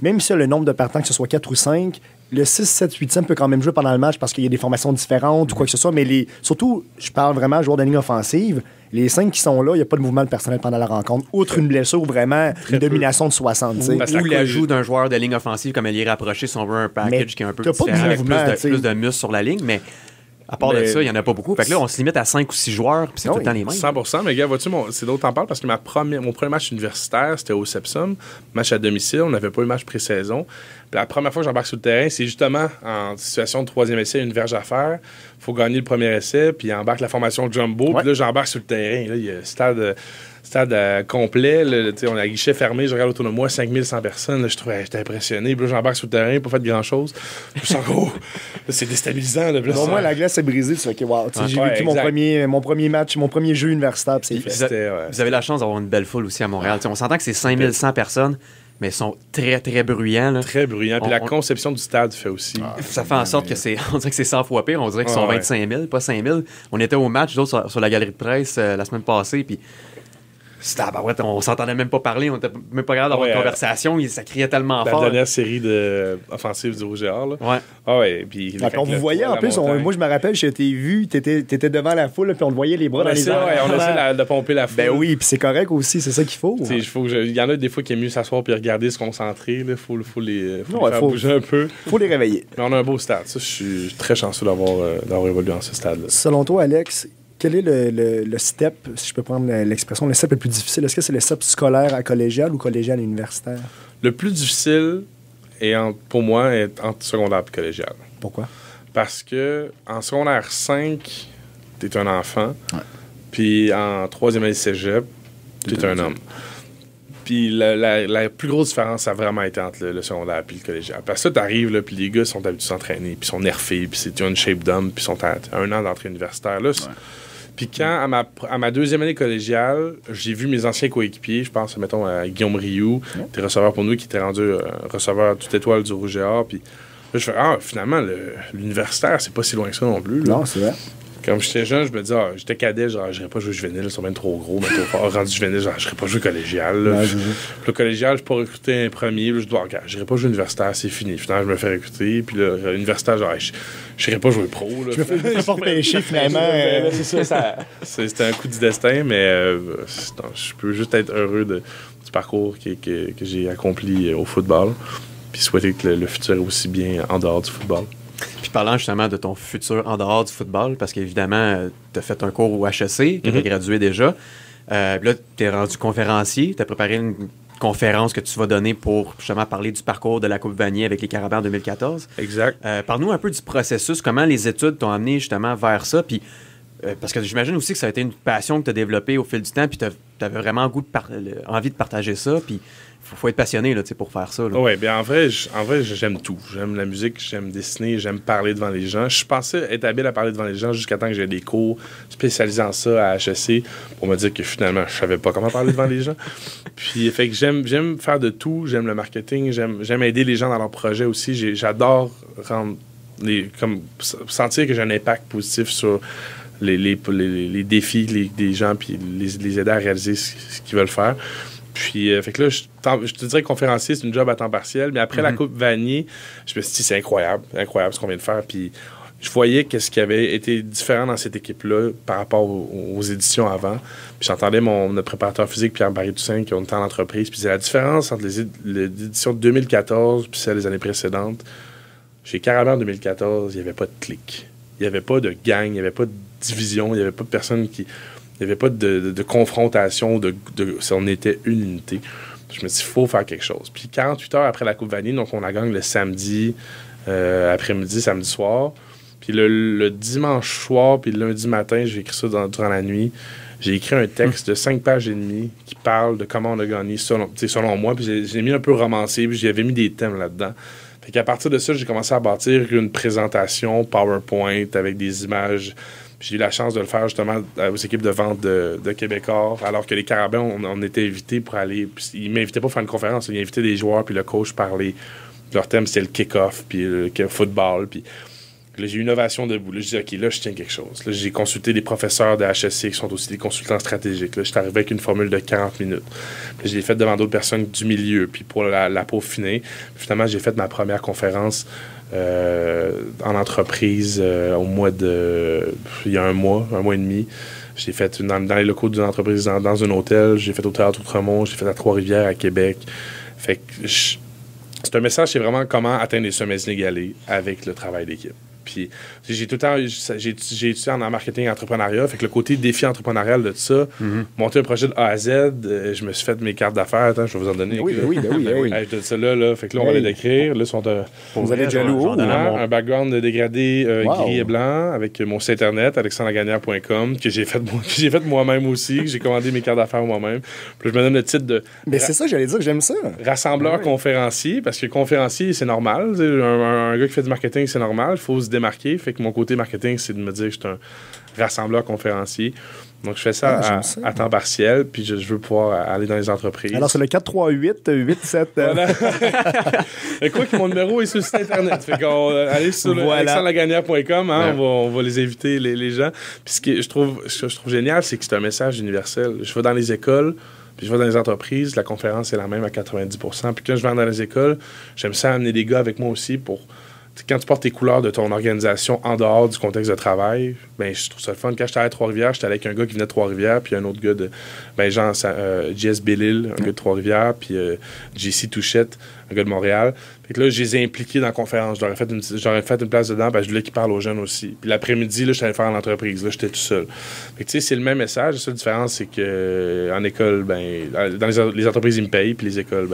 même si le nombre de partants, que ce soit 4 ou 5, le 6, 7, 8e peut quand même jouer pendant le match parce qu'il y a des formations différentes ou quoi que ce soit. Mais surtout, je parle vraiment de joueurs de ligne offensive. Les 5 qui sont là, il n'y a pas de mouvement de personnel pendant la rencontre. Outre une blessure ou vraiment une domination de 60. Ou l'ajout d'un joueur de ligne offensive comme elle est rapproché si on veut un package qui est un peu différent avec plus de muscles sur la ligne. Mais à part de ça, il n'y en a pas beaucoup. Fait que là, on se limite à 5 ou 6 joueurs, puis c'est tout le temps les mêmes. 100%. Mais gars, vois-tu, c'est d'autres t'en parles parce que mon premier match universitaire, c'était au Sepsum, match à domicile. On n'avait pas eu match pré-saison. Puis la première fois que j'embarque sur le terrain, c'est justement en situation de 3e essai, une verge à faire. Il faut gagner le premier essai, puis embarque la formation jumbo. Puis là, j'embarque sur le terrain. Là, il y a stade complet. Là, on a un guichet fermé. Je regarde autour de moi, 5100 personnes. Là, j'étais impressionné. Puis là, j'embarque sur le terrain, pas fait grand-chose. Je sens que c'est déstabilisant. Là, au moins, la glace est brisée. Tu fais que, wow, j'ai vécu mon premier match, mon premier jeu universitaire. Puis c'est fait. Vous avez la chance d'avoir une belle foule aussi à Montréal. On s'entend que c'est 5100 personnes, mais ils sont très, très bruyants. Là. Très bruyants. Puis la conception du stade fait aussi. Ça fait en sorte que on dirait que c'est 100 fois pire. On dirait qu'ils sont 25 000, pas 5 000. On était au match, d'autres sur la galerie de presse la semaine passée, puis on s'entendait même pas parler, on était même pas capable d'avoir une conversation, ça criait tellement fort. La dernière série offensive du Rouge et Or. Puis on vous voyait en plus, moi je me rappelle, je t'ai vu, t'étais devant la foule, puis on te voyait les bras dans les airs. On essaie de pomper la foule. Ben oui, puis c'est correct aussi, c'est ça qu'il faut. Il y en a des fois qui aiment mieux s'asseoir puis regarder, se concentrer. Il faut les faire bouger un peu. Faut les réveiller. Mais on a un beau stade. Ça, je suis très chanceux d'avoir évolué dans ce stade-là. Selon toi, Alex, quel est le step, si je peux prendre l'expression, le step le plus difficile? Est-ce que c'est le step scolaire à collégial ou collégial à universitaire? Le plus difficile, pour moi, est entre secondaire et collégial. Pourquoi? Parce que en secondaire 5, t'es un enfant. Puis en 3e année de cégep, t'es un homme. Puis la plus grosse différence, ça a vraiment été entre le secondaire et le collégial. Parce que là, t'arrives, là, puis les gars sont habitués de s'entraîner, puis sont nerfés, puis c'est une shape d'homme, puis sont à 1 an d'entrée universitaire. Là, puis quand, à ma 2e année collégiale, j'ai vu mes anciens coéquipiers, je pense, mettons, à Guillaume Rioux, qui était receveur pour nous, qui était rendu receveur toute étoile du Rouge et Or. Puis là, je fais, finalement, l'universitaire, c'est pas si loin que ça non plus. Là. Non, c'est vrai. Comme j'étais jeune, je me disais, j'étais cadet, genre, j'irais pas jouer juvénile, ils sont même trop gros, mais trop fort. Rendu juvénile, genre, j'irais pas jouer collégial. Là. Puis le collégial, je suis pas recruté un premier. Là, je dois, regarde, j'irais pas jouer universitaire, c'est fini. Finalement, je me fais recruter. Puis là, universitaire, genre, j'irais pas jouer pro. Là. Je me fais pas repêcher, finalement. C'est ça. C'était un coup du destin, mais je peux juste être heureux du parcours que j'ai accompli au football. Puis souhaiter que le futur est aussi bien en dehors du football. Puis parlant justement de ton futur en dehors du football, parce qu'évidemment, tu as fait un cours au HEC, que tu as gradué déjà. Puis là, tu es rendu conférencier, tu as préparé une conférence que tu vas donner pour justement parler du parcours de la Coupe Vanier avec les Carabins en 2014. Exact. Parle-nous un peu du processus, comment les études t'ont amené justement vers ça, puis parce que j'imagine aussi que ça a été une passion que tu as développée au fil du temps, puis tu avais vraiment envie de partager ça, puis faut être passionné là, pour faire ça. Oui, bien en vrai, j'aime tout. J'aime la musique, j'aime dessiner, j'aime parler devant les gens. Je pensais être habile à parler devant les gens jusqu'à temps que j'ai des cours spécialisés en ça à HEC pour me dire que finalement, je savais pas comment parler devant les gens. Puis, fait que j'aime faire de tout. J'aime le marketing, j'aime aider les gens dans leurs projets aussi. J'adore sentir que j'ai un impact positif sur les défis des gens puis les aider à réaliser ce qu'ils veulent faire. Puis, fait que là, je te dirais que conférencier, c'est une job à temps partiel. Mais après la Coupe Vanier, je me suis dit, c'est incroyable ce qu'on vient de faire. Puis, je voyais qu'est-ce qui avait été différent dans cette équipe-là par rapport aux éditions avant. Puis, j'entendais notre préparateur physique, Pierre-Barry Toussaint, qui ont été en entreprise. Puis, c'est la différence entre l'édition de 2014 puis celle des années précédentes. Chez Carabin en 2014, il n'y avait pas de clic. Il n'y avait pas de gang, il n'y avait pas de division, il n'y avait pas de personne qui... Il n'y avait pas de confrontation, on était une unité. Je me suis dit, il faut faire quelque chose. Puis 48 heures après la Coupe Vanier, donc on la gagne le samedi après-midi, samedi soir. Puis le dimanche soir, puis le lundi matin, j'ai écrit ça durant la nuit. J'ai écrit un texte de 5 pages et demie qui parle de comment on a gagné selon moi. Puis j'ai mis un peu romancé, puis j'avais mis des thèmes là-dedans. Fait qu'à partir de ça, j'ai commencé à bâtir une présentation PowerPoint avec des images. J'ai eu la chance de le faire justement aux équipes de vente de Québécois, alors que les Carabins, on était invités pour aller... Ils m'invitaient pas pour faire une conférence, ils invitaient des joueurs, puis le coach parlait. Leur thème, c'était le kick-off, puis le football, puis... Là, j'ai eu une ovation debout. Là, je dis, OK, là, je tiens quelque chose. Là, j'ai consulté des professeurs de HEC qui sont aussi des consultants stratégiques. Là, je suis arrivé avec une formule de 40 minutes. Puis, je l'ai faite devant d'autres personnes du milieu. Puis, pour la peaufiner, finalement, j'ai fait ma première conférence en entreprise au mois de... Il y a un mois et demi. J'ai fait dans les locaux d'une entreprise, dans un hôtel. J'ai fait au Théâtre Outremont. J'ai fait à Trois-Rivières, à Québec. Fait que c'est un message, c'est vraiment comment atteindre les sommets inégalés avec le travail d'équipe. Puis j'ai tout le temps, j'ai étudié en marketing et entrepreneuriat, fait que le côté défi entrepreneurial de tout ça, monter un projet de A à Z, je me suis fait mes cartes d'affaires, attends, je vais vous en donner. Oui. Je donne ça là, fait que là, on va les décrire. Là, sont vous allez jaloux. Un background dégradé gris et blanc avec mon site internet, alexandrelaganière.com, que j'ai fait moi-même aussi, que j'ai commandé mes cartes d'affaires moi-même. Puis je me donne le titre de... Mais c'est ça, j'allais dire que j'aime ça. Rassembleur conférencier, parce que conférencier, c'est normal. Un gars qui fait du marketing, c'est normal. Il faut se démarquer. Fait que mon côté marketing, c'est de me dire que je suis un rassembleur conférencier. Donc, je fais ça à temps partiel, puis je veux pouvoir aller dans les entreprises. Alors, c'est le 438-87... Voilà. Écoute, mon numéro est sur le site Internet. Fait qu'on allez sur alexandrelaganière.com, hein, on va les inviter, les gens. Puis ce que je trouve génial, c'est que c'est un message universel. Je vais dans les écoles, puis je vais dans les entreprises, la conférence est la même à 90%. Puis quand je vais dans les écoles, j'aime ça amener des gars avec moi aussi pour... Quand tu portes tes couleurs de ton organisation en dehors du contexte de travail, ben je trouve ça le fun. Quand j'étais à Trois-Rivières, j'étais avec un gars qui venait de Trois-Rivières, puis un autre gars de... JS Bellil, un gars de Trois-Rivières, puis JC Touchette, un gars de Montréal. Fait que là, je les ai impliqués dans la conférence. J'aurais fait une place dedans, ben je voulais qu'ils parlent aux jeunes aussi. Puis l'après-midi, là, j'étais allé faire en entreprise. Là, j'étais tout seul. Fait que tu sais, c'est le même message. La seule différence, c'est que en école, dans les entreprises, ils me payent, puis les écoles,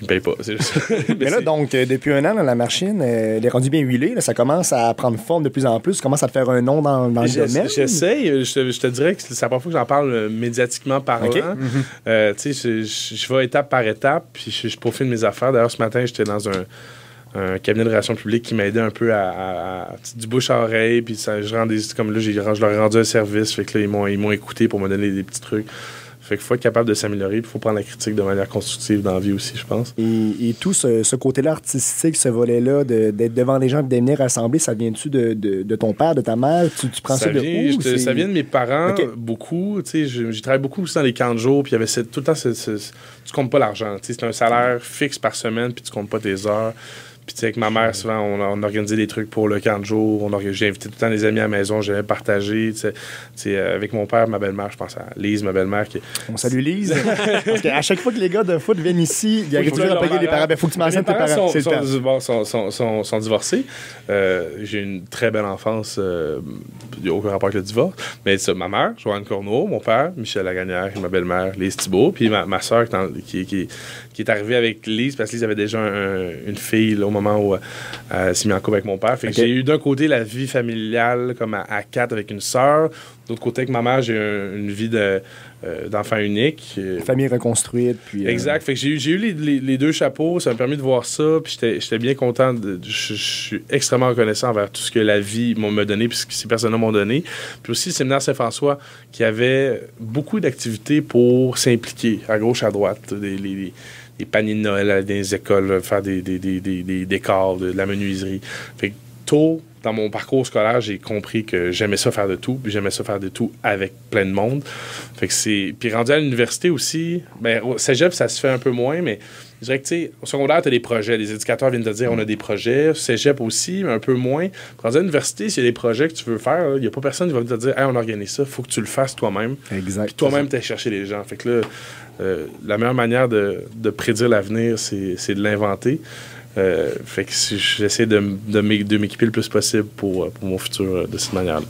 ils ne payent pas. C'est juste... Mais là, donc, depuis un an, la machine, elle est rendue bien huilée. Là, ça commence à prendre forme de plus en plus. Ça commence à te faire un nom dans le domaine. J'essaye. Je te dirais que c'est la première fois que j'en parle médiatiquement parlant. Okay. Tu sais, je vais étape par étape, puis je peaufine mes affaires. D'ailleurs, ce matin, j'étais dans un cabinet de relations publiques qui m'aidait un peu à du bouche à oreille. Puis comme là, je leur ai rendu un service. Fait que là, ils m'ont écouté pour me donner des petits trucs. Fait qu'il faut être capable de s'améliorer, puis il faut prendre la critique de manière constructive dans la vie aussi, je pense. Et tout ce côté-là artistique, ce volet-là, d'être devant les gens et de venir rassembler, ça vient-tu de ton père, de ta mère? Tu prends ça de où? Ça vient de mes parents, beaucoup. J'ai travaillé beaucoup aussi dans les camps de jour, puis il y avait tout le temps, tu comptes pas l'argent. C'est un salaire fixe par semaine, puis tu comptes pas tes heures. Puis, tu sais, avec ma mère, souvent, on organisait des trucs pour le camp de jour. J'ai invité tout le temps des amis à la maison. J'avais partagé. Tu sais, avec mon père, ma belle-mère, je pense à Lise, ma belle-mère. On salue Lise. Parce qu'à chaque fois que les gars de foot viennent ici, il y a toujours à payer les parents. Il faut que tu mentionnes tes parents. Sont divorcés. J'ai une très belle enfance. Il n'y a aucun rapport avec le divorce. Mais ça, ma mère, Joanne Corneau, mon père, Michel Lagagnère, ma belle-mère, Lise Thibault. Puis ma soeur qui est arrivée avec Lise, parce que Lise avait déjà une fille là, au moment où elle s'est mise en couple avec mon père. Fait que j'ai eu d'un côté la vie familiale comme à 4 avec une sœur. D'autre côté, avec ma mère, j'ai une vie d'enfant unique. Famille reconstruite. Puis, exact. Fait que j'ai eu les deux chapeaux. Ça m'a permis de voir ça. Puis j'étais bien content. Je suis extrêmement reconnaissant envers tout ce que la vie m'a donné puis ce que ces personnes m'ont donné. Puis aussi, le séminaire Saint-François qui avait beaucoup d'activités pour s'impliquer à gauche, à droite. Des paniers de Noël dans les écoles, faire des décors, de la menuiserie. Fait que tôt, dans mon parcours scolaire, j'ai compris que j'aimais ça faire de tout, puis j'aimais ça faire de tout avec plein de monde. Fait que puis rendu à l'université aussi, au cégep, ça se fait un peu moins, mais je dirais que, tu sais, au secondaire, tu as des projets. Les éducateurs viennent te dire, on a des projets. Cégep aussi, mais un peu moins. Rendu à l'université, s'il y a des projets que tu veux faire, il n'y a pas personne qui va te dire, hey, on organise ça, il faut que tu le fasses toi-même. Exact. Puis toi-même, tu as cherché les gens. Fait que là, la meilleure manière de prédire l'avenir, c'est de l'inventer. Fait que j'essaie de m'équiper le plus possible pour mon futur de cette manière-là.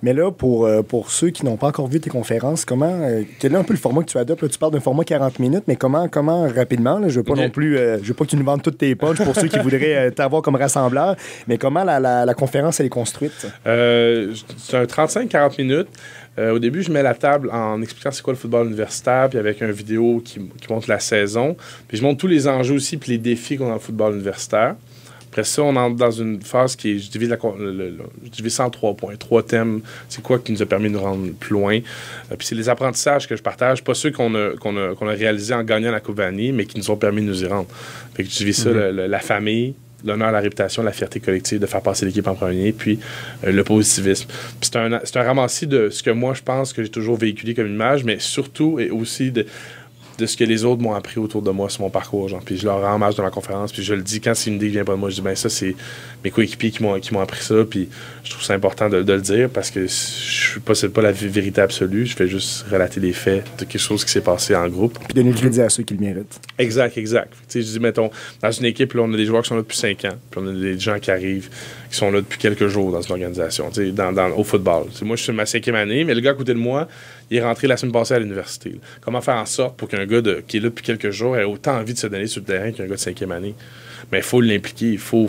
Mais là, pour ceux qui n'ont pas encore vu tes conférences, quel est un peu le format que tu adoptes? Là, tu parles d'un format 40 minutes, mais comment rapidement? Là, je veux pas non plus, je veux pas que tu nous vendes toutes tes punches pour ceux qui voudraient t'avoir comme rassembleur, mais comment la conférence elle est construite? C'est un 35-40 minutes. Au début, je mets la table en expliquant c'est quoi le football universitaire, puis avec une vidéo qui montre la saison. Puis je montre tous les enjeux aussi, puis les défis qu'on a dans le football universitaire. Après ça, on entre dans une phase qui est, je divise ça en 3 points, 3 thèmes. C'est quoi qui nous a permis de nous rendre plus loin? Puis c'est les apprentissages que je partage, pas ceux qu'on a réalisés en gagnant la Coupe Vanier, mais qui nous ont permis de nous y rendre. Fait que je divise ça, la famille, l'honneur, la réputation, la fierté collective de faire passer l'équipe en premier, puis le positivisme. Puis c'est un ramassis de ce que moi, je pense que j'ai toujours véhiculé comme image, mais surtout et aussi de ce que les autres m'ont appris autour de moi sur mon parcours. Genre. Puis je leur rends hommage dans ma conférence, puis je le dis quand c'est une idée qui vient pas de moi, je dis, ça, c'est mes coéquipiers qui m'ont appris ça, puis je trouve ça important de le dire parce que je possède pas la vérité absolue, je fais juste relater des faits de quelque chose qui s'est passé en groupe. Puis donner le crédit à ceux qui le méritent. Exact. Tu sais, je dis, mettons, dans une équipe, là, on a des joueurs qui sont là depuis 5 ans, puis on a des gens qui arrivent, qui sont là depuis quelques jours dans une organisation, tu sais, au football. T'sais, moi, je suis ma 5e année, mais le gars à côté de moi, il est rentré la semaine passée à l'université. Là. Comment faire en sorte pour qu'un gars qui est là depuis quelques jours ait autant envie de se donner sur le terrain qu'un gars de 5e année? Mais il faut l'impliquer, il faut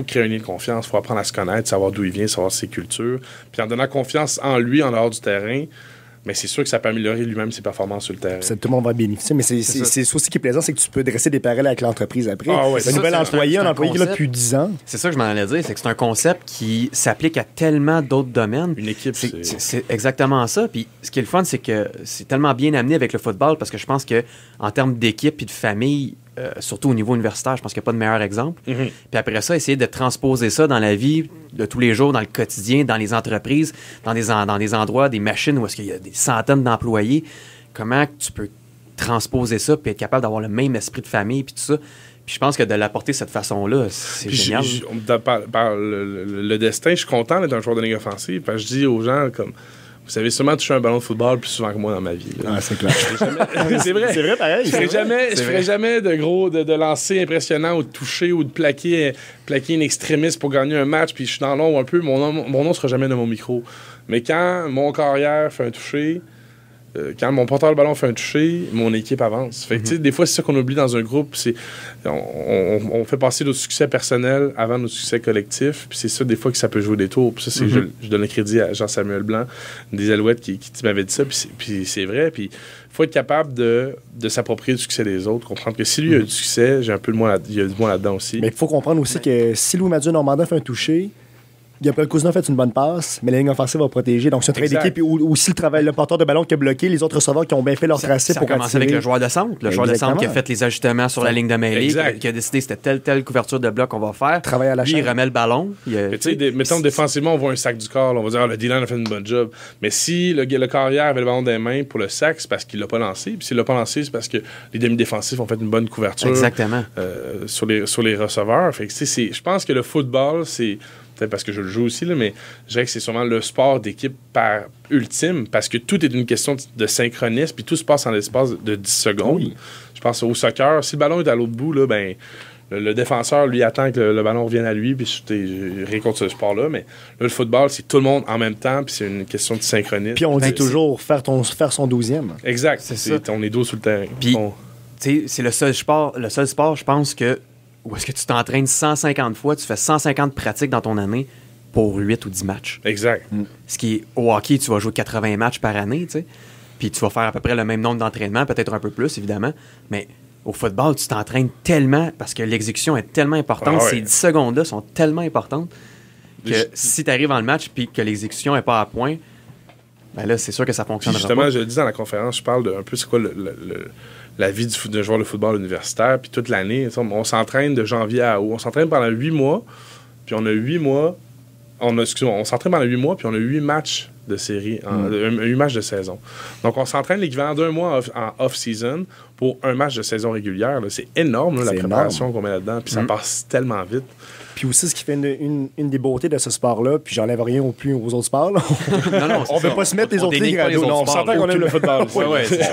créer un lien de confiance, il faut apprendre à se connaître, savoir d'où il vient, savoir ses cultures. Puis en donnant confiance en lui, en dehors du terrain, mais c'est sûr que ça peut améliorer lui-même ses performances sur le terrain. Tout le monde va bénéficier, mais c'est ça aussi qui est plaisant, c'est que tu peux dresser des parallèles avec l'entreprise après. Ah ouais, le nouvel employé, un employé qui est là depuis 10 ans. C'est ça que je m'en allais dire, c'est que c'est un concept qui s'applique à tellement d'autres domaines. Une équipe, c'est exactement ça. Puis ce qui est le fun, c'est que c'est tellement bien amené avec le football parce que je pense que en termes d'équipe et de famille, surtout au niveau universitaire, je pense qu'il n'y a pas de meilleur exemple. Mm-hmm. Puis après ça, essayer de transposer ça dans la vie de tous les jours, dans le quotidien, dans les entreprises, dans des endroits, des machines où est-ce qu'il y a des centaines d'employés. Comment tu peux transposer ça puis être capable d'avoir le même esprit de famille puis tout ça. Puis je pense que de l'apporter de cette façon-là, c'est génial. Par le destin, je suis content d'être un joueur de ligue offensive. Parce que je dis aux gens comme... Vous avez sûrement touché un ballon de football plus souvent que moi dans ma vie. Là. Ah, c'est clair. C'est vrai. C'est vrai, pareil. Je ferai jamais de lancer impressionnant ou de toucher ou de plaquer une extrémiste pour gagner un match. Puis je suis dans l'ombre un peu. Mon nom sera jamais dans mon micro. Mais quand mon carrière fait un toucher, quand mon porteur de ballon fait un toucher, mon équipe avance. Fait que, des fois, c'est ça qu'on oublie dans un groupe. C'est, on fait passer nos succès personnels avant nos succès collectifs. Puis c'est ça, des fois, que ça peut jouer des tours. Puis ça, c'est, je donne le crédit à Jean-Samuel Blanc, des Alouettes, qui m'avait dit ça. Puis c'est vrai. Puis il faut être capable de s'approprier le succès des autres. Comprendre que si lui a du succès, j'ai un peu de moi, il y a du moi là-dedans aussi. Mais il faut comprendre aussi que si Louis-Mathieu Normandin fait un toucher, Gabriel Cousineau a fait une bonne passe, mais la ligne offensive va protéger. Donc, c'est un travail d'équipe. Et aussi le porteur de ballon qui a bloqué, les autres receveurs qui ont bien fait leur tracé pour commencer avec le joueur de centre. Le joueur de centre qui a fait les ajustements sur la ligne de mêlée, qui a décidé c'était telle couverture de bloc qu'on va faire. Travailler à la chaîne. Lui, il remet le ballon. Mettons, défensivement, on voit un sac du corps. Là, on va dire, le D-line a fait une bonne job. Mais si le carrière avait le ballon des mains pour le sac, c'est parce qu'il l'a pas lancé. Puis s'il l'a pas lancé, c'est parce que les demi-défensifs ont fait une bonne couverture. Exactement. Sur les receveurs. Fait que, je pense que le football, c'est peut-être parce que je le joue aussi, là, mais je dirais que c'est sûrement le sport d'équipe par ultime, parce que tout est une question de synchronisme, puis tout se passe en l'espace de 10 secondes. Oui. Je pense au soccer, si le ballon est à l'autre bout, là, ben, le défenseur, lui, attend que le ballon revienne à lui, puis rien contre ce sport-là, mais là, le football, c'est tout le monde en même temps, puis c'est une question de synchronisme. Puis on dit toujours faire son 12e. Exact, c'est ça. On est dos sur le terrain. Puis, c'est le seul sport, je pense que où est-ce que tu t'entraînes 150 fois, tu fais 150 pratiques dans ton année pour 8 ou 10 matchs. Exact. Ce qui est, au hockey, tu vas jouer 80 matchs par année, tu sais. Puis tu vas faire à peu près le même nombre d'entraînements, peut-être un peu plus, évidemment. Mais au football, tu t'entraînes tellement parce que l'exécution est tellement importante. Ah ouais. Ces 10 secondes-là sont tellement importantes que si tu arrives dans le match puis que l'exécution n'est pas à point, ben là, c'est sûr que ça fonctionnera pas. Justement, je le dis dans la conférence, je parle un peu c'est quoi la vie d'un joueur de football universitaire, puis toute l'année, on s'entraîne de janvier à août. On s'entraîne pendant 8 mois, puis on a 8 mois. On s'entraîne pendant 8 mois, puis on a 8 matchs de série, 8 matchs de saison. Donc, on s'entraîne l'équivalent d'un mois en off-season pour un match de saison régulière. Là. C'est énorme, là, la préparation qu'on met là-dedans, puis ça passe tellement vite. Puis aussi, ce qui fait une des beautés de ce sport-là, puis j'enlève rien aux autres sports. Là. Non, on ne veut pas se mettre les autres ligues à dos. On s'entend qu'on aime le football.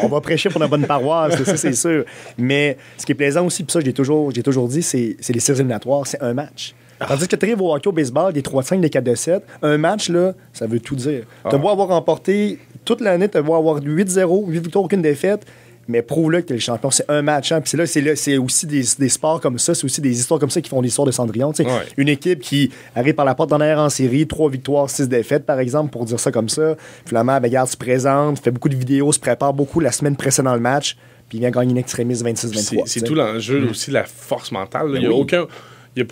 On va prêcher pour la bonne paroisse, ça, c'est sûr. Mais ce qui est plaisant aussi, puis ça, j'ai toujours dit, c'est les séries éliminatoires, c'est un match. Tandis que tu arrives au hockey, au baseball, des 3-5, des 4-7, un match, là, ça veut tout dire. Tu vas avoir remporté toute l'année, tu vas avoir 8-0, 8 victoires, aucune défaite, mais prouve-le que tu es le champion. C'est un match. Hein. Puis c'est aussi des sports comme ça, c'est aussi des histoires comme ça qui font l'histoire de Cendrillon. Ouais. Une équipe qui arrive par la porte dernière en série, 3 victoires, 6 défaites, par exemple, pour dire ça comme ça. Finalement, regarde, se présente, fait beaucoup de vidéos, se prépare beaucoup la semaine précédant le match, puis il vient gagner une extrémiste 26-23. C'est tout l'enjeu aussi de la force mentale. Il n'y a aucun...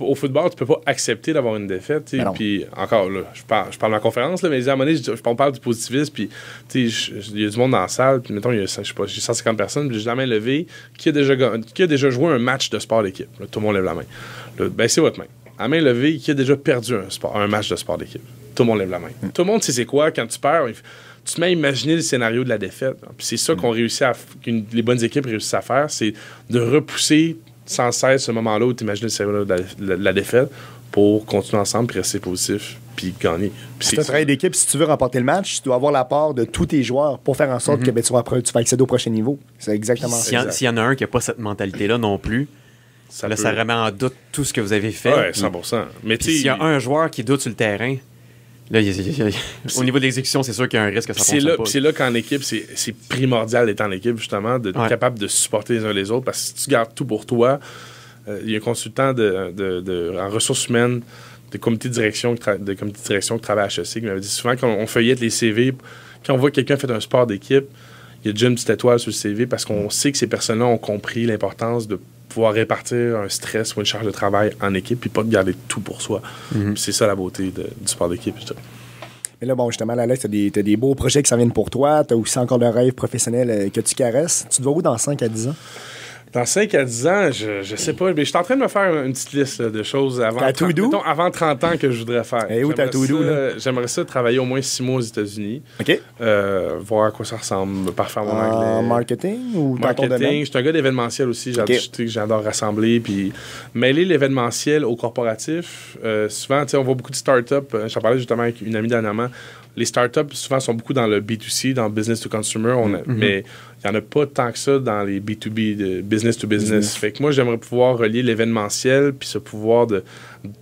Au football, tu peux pas accepter d'avoir une défaite. Puis encore, là, je parle de ma conférence, là, mais à un moment donné, on parle du positivisme. Puis il y a du monde dans la salle. Puis mettons, j'ai 150 personnes. Puis j'ai la main levée. Qui a déjà joué un match de sport d'équipe? Là, tout le monde lève la main. Là, baissez votre main. À main levée, qui a déjà perdu un match de sport d'équipe? Tout le monde lève la main. Tout le monde sait c'est quoi. Quand tu perds, tu te mets à imaginer le scénario de la défaite. Puis c'est ça que les bonnes équipes réussissent à faire, c'est de repousser sans cesse ce moment-là où tu imagines le scénario de la défaite pour continuer ensemble, puis rester positif, puis gagner. C'est un travail d'équipe. Si tu veux remporter le match, tu dois avoir l'apport de tous tes joueurs pour faire en sorte que tu vas accéder au prochain niveau. C'est exactement ça. S'il y en a un qui n'a pas cette mentalité-là non plus, ça remet en doute tout ce que vous avez fait. Oui, 100%. Mais s'il y a un joueur qui doute sur le terrain, là, au niveau de l'exécution, c'est sûr qu'il y a un risque que ça fonctionne pas. C'est là qu'en équipe, c'est primordial d'être en équipe, justement, d'être capable de supporter les uns les autres. Parce que si tu gardes tout pour toi, il y a un consultant en ressources humaines de comité de direction qui travaille à HEC qui m'avait dit souvent quand on feuillette les CV, quand on voit que quelqu'un fait un sport d'équipe, il y a déjà une petite étoile sur le CV parce qu'on sait que ces personnes-là ont compris l'importance de pouvoir répartir un stress ou une charge de travail en équipe puis pas de garder tout pour soi. C'est ça la beauté du sport d'équipe, je dirais. Mais là, bon, justement, là, t'as des beaux projets qui s'en viennent pour toi. T'as aussi encore le rêve professionnel que tu caresses. Tu te vois où dans 5 à 10 ans? Dans 5 à 10 ans, je sais pas. Mais je suis en train de me faire une petite liste de choses avant 30 ans que je voudrais faire. Et où t'as tout doux? J'aimerais ça travailler au moins 6 mois aux États-Unis. OK. Voir à quoi ça ressemble, parfaire mon anglais. En marketing ou dans ton domaine? Je suis un gars d'événementiel aussi. J'adore rassembler. Puis mêler l'événementiel au corporatif. Souvent, on voit beaucoup de start-up. J'en parlais justement avec une amie dernièrement. Les startups, souvent, sont beaucoup dans le B2C, dans le business to consumer, mais il n'y en a pas tant que ça dans les B2B, de business to business. Fait que moi, j'aimerais pouvoir relier l'événementiel, puis ce pouvoir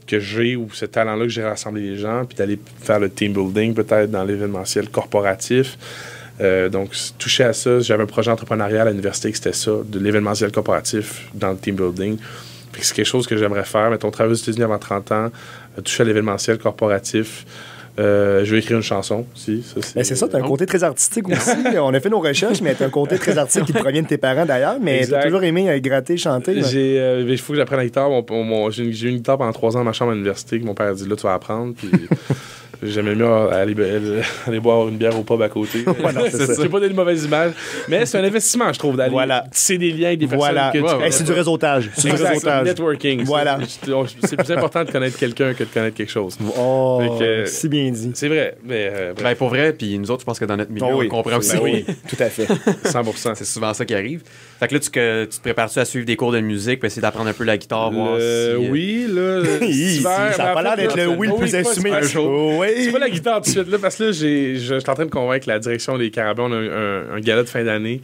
que j'ai, ou ce talent-là que j'ai rassemblé les gens, puis d'aller faire le team building, peut-être, dans l'événementiel corporatif. Donc, toucher à ça, j'avais un projet entrepreneurial à l'université que c'était ça, de l'événementiel corporatif dans le team building. Fait que c'est quelque chose que j'aimerais faire. Mettons, travailler aux États-Unis avant 30 ans, toucher à l'événementiel corporatif. Je vais écrire une chanson aussi. C'est ça, tu as un côté très artistique aussi. On a fait nos recherches, mais tu as un côté très artistique qui te provient de tes parents d'ailleurs, mais tu as toujours aimé gratter, chanter. Il faut que j'apprenne la guitare. J'ai eu une guitare pendant 3 ans dans ma chambre à l'université, que mon père a dit là, tu vas apprendre. Puis j'aimais mieux aller boire une bière au pub à côté. C'est pas des mauvaises images, mais c'est un investissement, je trouve, d'aller tisser des liens avec des personnes que c'est du réseautage. C'est du réseautage. Networking. Voilà. C'est plus important de connaître quelqu'un que de connaître quelque chose. Oh, si bien dit. C'est vrai. Mais, pour vrai, puis nous autres, je pense que dans notre milieu, on comprend aussi. Oui, tout à fait. 100%. C'est souvent ça qui arrive. Fait que là, tu te prépares-tu à suivre des cours de musique, puis essayer d'apprendre un peu la guitare, voir si... Oui, là... ça n'a pas l'air d'être le oui le plus assumé. C'est pas la guitare tout de suite, là, parce que là, je suis en train de convaincre la direction des Carabins. On a un gala de fin d'année.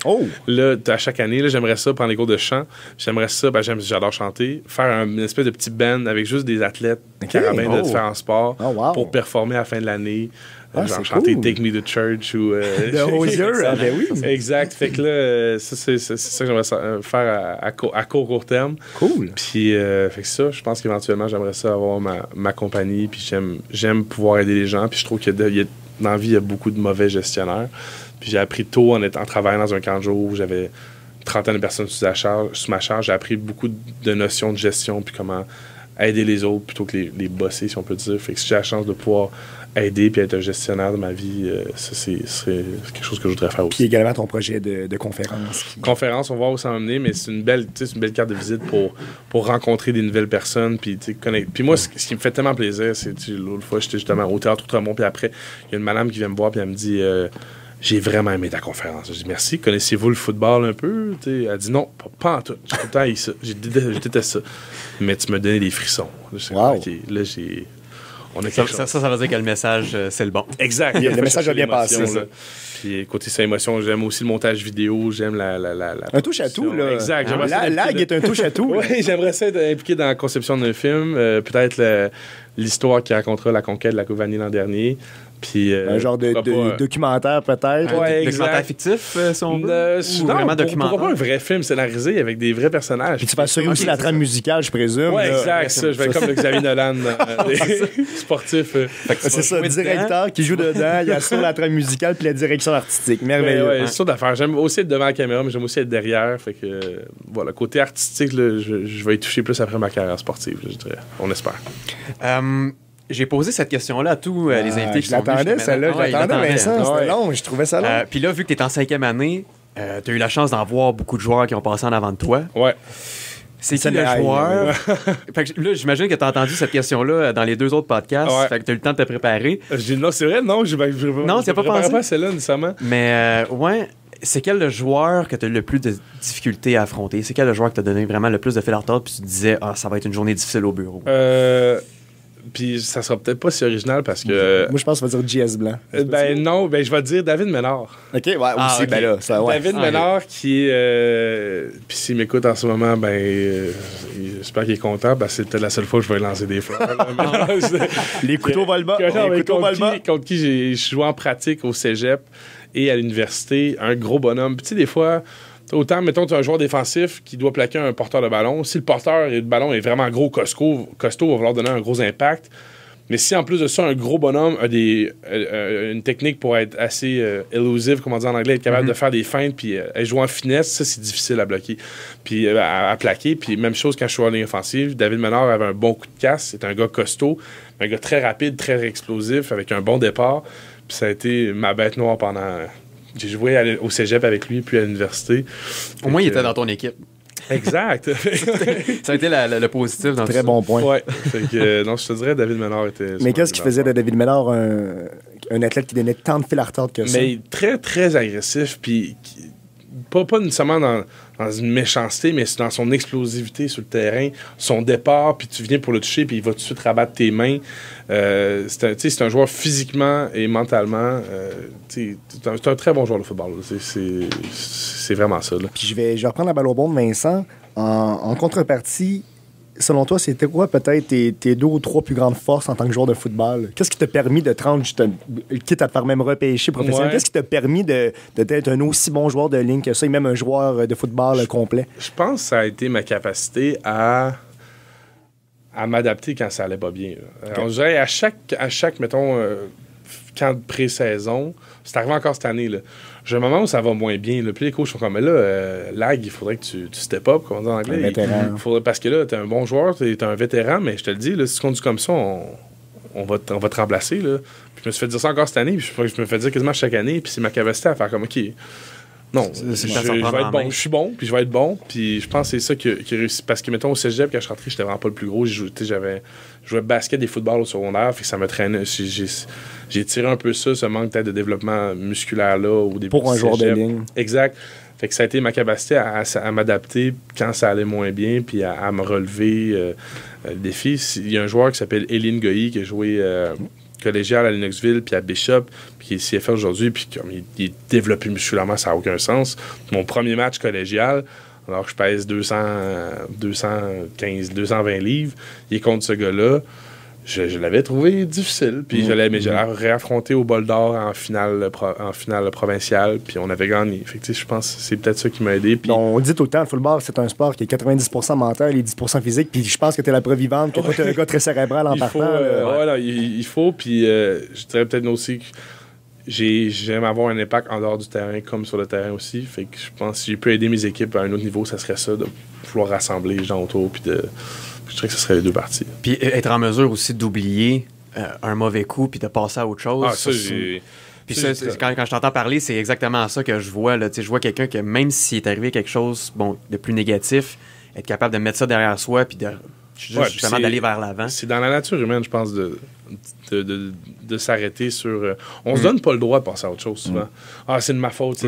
Là, à chaque année, là, j'aimerais ça prendre les cours de chant. J'aimerais ça, j'adore chanter, faire une espèce de petit band avec juste des athlètes Carabins de différents sports pour performer à la fin de l'année. Genre chanter Take Me to Church ou The Hozier, oui. Exact. Fait que là, c'est ça que j'aimerais faire à court terme. Cool. Puis fait que ça, je pense qu'éventuellement j'aimerais ça avoir ma compagnie. Puis j'aime pouvoir aider les gens. Puis je trouve que dans la vie il y a beaucoup de mauvais gestionnaires. Puis j'ai appris tôt en travaillant dans un camp de jour où j'avais une trentaine de personnes sous ma charge. J'ai appris beaucoup de notions de gestion puis comment aider les autres plutôt que les bosser, si on peut dire. Fait que si j'ai la chance de pouvoir aider puis être un gestionnaire de ma vie, ça, c'est quelque chose que je voudrais faire aussi. Puis également ton projet de conférence. Conférence, on va voir où ça va mener, mais c'est une belle carte de visite pour rencontrer des nouvelles personnes puis connaître. Puis moi, ce qui me fait tellement plaisir, c'est l'autre fois, j'étais justement au Théâtre Outremont, puis après, il y a une madame qui vient me voir puis elle me dit j'ai vraiment aimé ta conférence. Je dis merci. Connaissez-vous le football un peu? Elle dit non, pas en tout. J'ai tout le temps eu ça. Je déteste ça. Mais tu me donnais des frissons. Wow. OK, là, j'ai. On a ça veut dire que le message, c'est le bon. Exact. Le message a bien passé. Puis côté sa émotion, j'aime aussi le montage vidéo. J'aime la un touche-à-tout, là. Exact. La lag est un touche-à-tout. Oui, j'aimerais ça être impliqué dans la conception d'un film. Peut-être l'histoire qui racontera la conquête de la Coupe Vanille l'an dernier. Puis, un genre de documentaire, peut-être. Ouais, documentaire fictif, si on veut. Ou vraiment documentaire. Pourquoi pas un vrai film scénarisé avec des vrais personnages. Puis tu vas assurer aussi la trame musicale, je présume. Oui, exact. Ça, je vais être comme le Xavier Nolan sportif. C'est ça, le directeur qui joue dedans, il assure la trame musicale puis la direction artistique. Merveilleux. Ouais, c'est sûr d'affaire. J'aime aussi être devant la caméra, mais j'aime aussi être derrière. Fait que, voilà, côté artistique, là, je vais y toucher plus après ma carrière sportive, je dirais. On espère. J'ai posé cette question-là à tous les invités qui sont venus. J'attendais celle-là, Vincent. C'était long, je trouvais ça long. Puis là, vu que tu es en 5e année, tu as eu la chance d'en voir beaucoup de joueurs qui ont passé en avant de toi. Ouais. C'est qui le joueur? Fait que là, j'imagine que tu as entendu cette question-là dans les 2 autres podcasts. Ouais. Fait que tu as eu le temps de te préparer. Non, c'est vrai, non. Non, tu n'as pas pensé. Pas celle-là, nécessairement. Mais, ouais. C'est quel le joueur que tu as eu le plus de difficultés à affronter? C'est quel le joueur qui t'a donné vraiment le plus de fil à retordre puis tu te disais, ça va être une journée difficile au bureau? Puis ça sera peut-être pas si original parce que... Moi, je pense qu'on va dire JS Blanc. Non, je vais dire David Ménard. OK, ouais, aussi. Okay. Là, ça, ouais. David Ménard qui est... Puis s'il m'écoute en ce moment, j'espère qu'il est content parce que c'est peut-être la seule fois que je vais lancer des fleurs. Les couteaux volent bas. Contre qui je joue en pratique au cégep et à l'université. Un gros bonhomme. Puis tu sais, des fois... Autant, mettons, tu as un joueur défensif qui doit plaquer un porteur de ballon. Si le porteur de ballon est vraiment gros, costaud, il va falloir donner un gros impact. Mais si, en plus de ça, un gros bonhomme a une technique pour être assez elusive, comme on dit en anglais, être capable de faire des feintes puis jouer en finesse, ça, c'est difficile à bloquer. Puis à plaquer. Puis même chose quand je suis en ligne offensive. David Ménard avait un bon coup de casse. C'est un gars costaud, un gars très rapide, très explosif, avec un bon départ. Puis ça a été ma bête noire pendant... J'ai joué au cégep avec lui, puis à l'université. Au moins, il était dans ton équipe. Exact. Ça a été le positif dans Très bon point. Oui. Non, je te dirais, David Ménard était... Mais qu'est-ce qui faisait de David Ménard un athlète qui donnait tant de fil à retordre que ça? Mais très, très agressif, puis pas nécessairement dans une méchanceté, mais c'est dans son explosivité sur le terrain, son départ, puis tu viens pour le toucher, puis il va tout de suite rabattre tes mains. C'est un joueur physiquement et mentalement. C'est un très bon joueur de football. C'est vraiment ça. Là. Puis je vais reprendre la balle au bon de Vincent. En contrepartie, selon toi, c'était quoi peut-être tes 2 ou 3 plus grandes forces en tant que joueur de football? Qu'est-ce qui t'a permis de te rendre, quitte à te faire même repêcher professionnel, qu'est-ce qui t'a permis d'être un aussi bon joueur de ligne que ça, et même un joueur de football complet? Je pense que ça a été ma capacité à à m'adapter quand ça allait pas bien. On dirait à chaque mettons, camp de pré-saison, c'est arrivé encore cette année, là. J'ai un moment où ça va moins bien. Là. Puis les coachs sont comme, mais là, Lag, il faudrait que tu step up, comme on dit en anglais. Parce que là, t'es un bon joueur, t'es un vétéran, mais je te le dis, là, si tu conduis comme ça, on va te remplacer. Là. Puis je me suis fait dire ça encore cette année, puis je me fais dire quasiment chaque année, puis c'est ma capacité à faire comme, OK, non, je vais être bon. Je suis bon, puis je vais être bon. Puis je pense que c'est ça qui réussit. Parce que, mettons, au cégep, quand je suis rentré, j'étais vraiment pas le plus gros. Je jouais basket et football au secondaire, fait que ça me traînait. J'ai tiré un peu ça, ce manque peut-être de développement musculaire-là au début. Pour un joueur de ligne. Exact. Fait que ça a été ma capacité à m'adapter quand ça allait moins bien, puis à me relever le défi. Il y a un joueur qui s'appelle Éline Goyi qui a joué collégial à Lennoxville, puis à Bishop, puis qui est CFL aujourd'hui, puis comme il est développé musculairement, ça n'a aucun sens. Mon premier match collégial, alors que je pèse 220 livres, il est contre ce gars-là. Je l'avais trouvé difficile, puis je l'ai réaffronté au bol d'or en finale provinciale, puis on avait gagné. Fait que, je pense que c'est peut-être ça qui m'a aidé. Puis... On dit tout le temps, le football, c'est un sport qui est 90% mental et 10% physique, puis je pense que tu es la preuve vivante, que toi, tu es un gars très cérébral en partant. Il faut, puis je dirais peut-être aussi que j'aime avoir un impact en dehors du terrain comme sur le terrain aussi. Fait que je pense que si j'ai pu aider mes équipes à un autre niveau, ça serait ça, de pouvoir rassembler les gens autour, puis je dirais que ce serait les deux parties. Puis être en mesure aussi d'oublier un mauvais coup puis de passer à autre chose. Ah, ça, j'ai... Puis ça, quand je t'entends parler, c'est exactement ça que je vois. Là. Je vois quelqu'un que même s'il est arrivé quelque chose de plus négatif, être capable de mettre ça derrière soi puis justement d'aller vers l'avant. C'est dans la nature humaine, je pense, de s'arrêter sur... on se donne pas le droit de passer à autre chose, souvent. Ah, c'est de ma faute,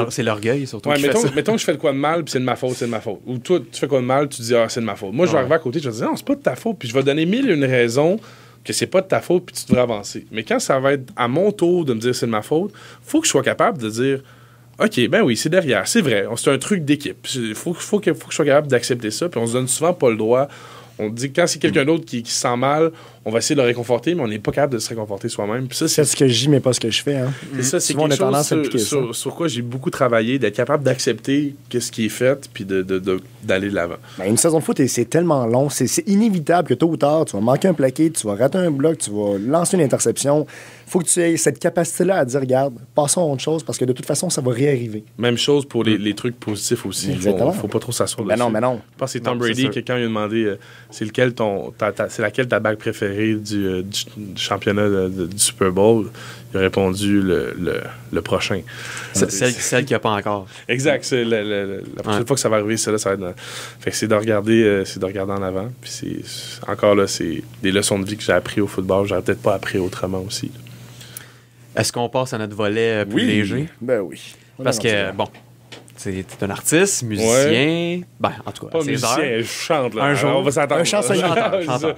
c'est l'orgueil, surtout. Ouais, mettons que je fais de quoi de mal, puis c'est de ma faute. Ou toi, tu fais quoi de mal, tu dis, c'est de ma faute. Moi, je vais arriver à côté, je vais dire, non, c'est pas de ta faute, puis je vais donner 1001 raisons que c'est pas de ta faute, puis tu devrais avancer. Mais quand ça va être à mon tour de me dire c'est de ma faute, faut que je sois capable de dire, OK, ben oui, c'est derrière, c'est vrai, c'est un truc d'équipe. Faut que je sois capable d'accepter ça, puis on se donne souvent pas le droit. On dit que quand c'est quelqu'un d'autre qui se sent mal, on va essayer de le réconforter, mais on n'est pas capable de se réconforter soi-même. Puis ça, c'est ce que je dis, mais pas ce que je fais. Hein. Ça, c'est quelque chose sur quoi j'ai beaucoup travaillé, d'être capable d'accepter ce qui est fait, puis d'aller de l'avant. Ben, une saison de foot, c'est tellement long. C'est inévitable que tôt ou tard, tu vas manquer un plaqué, tu vas rater un bloc, tu vas lancer une interception. Faut que tu aies cette capacité-là à dire, regarde, passons à autre chose, parce que de toute façon, ça va réarriver. Même chose pour les trucs positifs aussi. Il faut pas trop s'asseoir dessus. Mais non. Je pense que c'est Tom Brady, quelqu'un lui a demandé c'est laquelle ta bague préférée du championnat du Super Bowl. Il a répondu le prochain. Celle qu'il n'y a pas encore. Exact. C'est la prochaine fois que ça va arriver, ça va être... Fait que c'est de regarder en avant. Puis encore là, c'est des leçons de vie que j'ai appris au football. J'aurais peut-être pas appris autrement aussi. Est-ce qu'on passe à notre volet plus léger? Ben oui. Parce que, bon, t'es un artiste, musicien. Ouais. Ben, en tout cas, pas musicien, je chante. Là. Un jour. On va s'attendre. Un chanteur.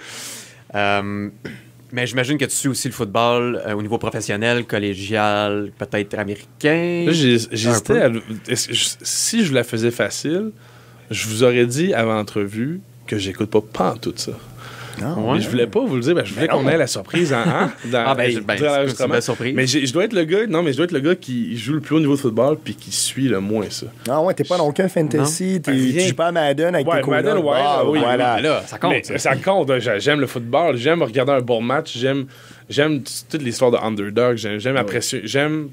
Mais j'imagine que tu suis aussi le football au niveau professionnel, collégial, peut-être américain. Là, j'hésitais si je la faisais facile, je vous aurais dit avant l'entrevue que j'écoute pas tout ça. Non, mais je voulais pas vous le dire, je voulais qu'on ait la surprise dans l'enregistrement. Mais je dois être le gars qui joue le plus haut niveau de football puis qui suit le moins ça. Ah ouais, t'es pas dans aucun fantasy, tu joues pas à Madden avec tes collègues. Madden, oui. Voilà. Là, ça compte. Ça compte. J'aime le football, j'aime regarder un bon match, j'aime toute l'histoire de underdog, j'aime apprécier,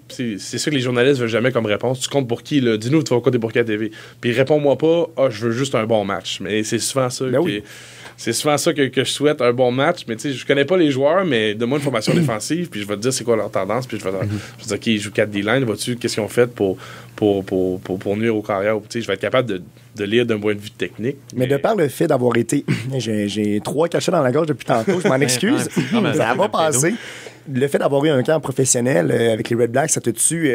c'est ça que les journalistes veulent jamais comme réponse. Tu comptes pour qui, là? Dis-nous, tu vas compter pour qui à TV. Puis réponds-moi pas, je veux juste un bon match. Mais c'est souvent ça C'est souvent ça que je souhaite, un bon match. Mais tu sais, je connais pas les joueurs, mais donne-moi une formation défensive, puis je vais te dire c'est quoi leur tendance, puis je vais dire, OK, ils jouent 4 D-line, vois-tu, qu'est-ce qu'ils ont fait pour nuire aux carrières. Tu sais, je vais être capable de lire d'un point de vue technique. Mais de par le fait d'avoir été... j'ai 3 cachets dans la gorge depuis tantôt, je m'en excuse. Ça va passer. Le fait d'avoir eu un camp professionnel avec les Red Blacks, ça te tue...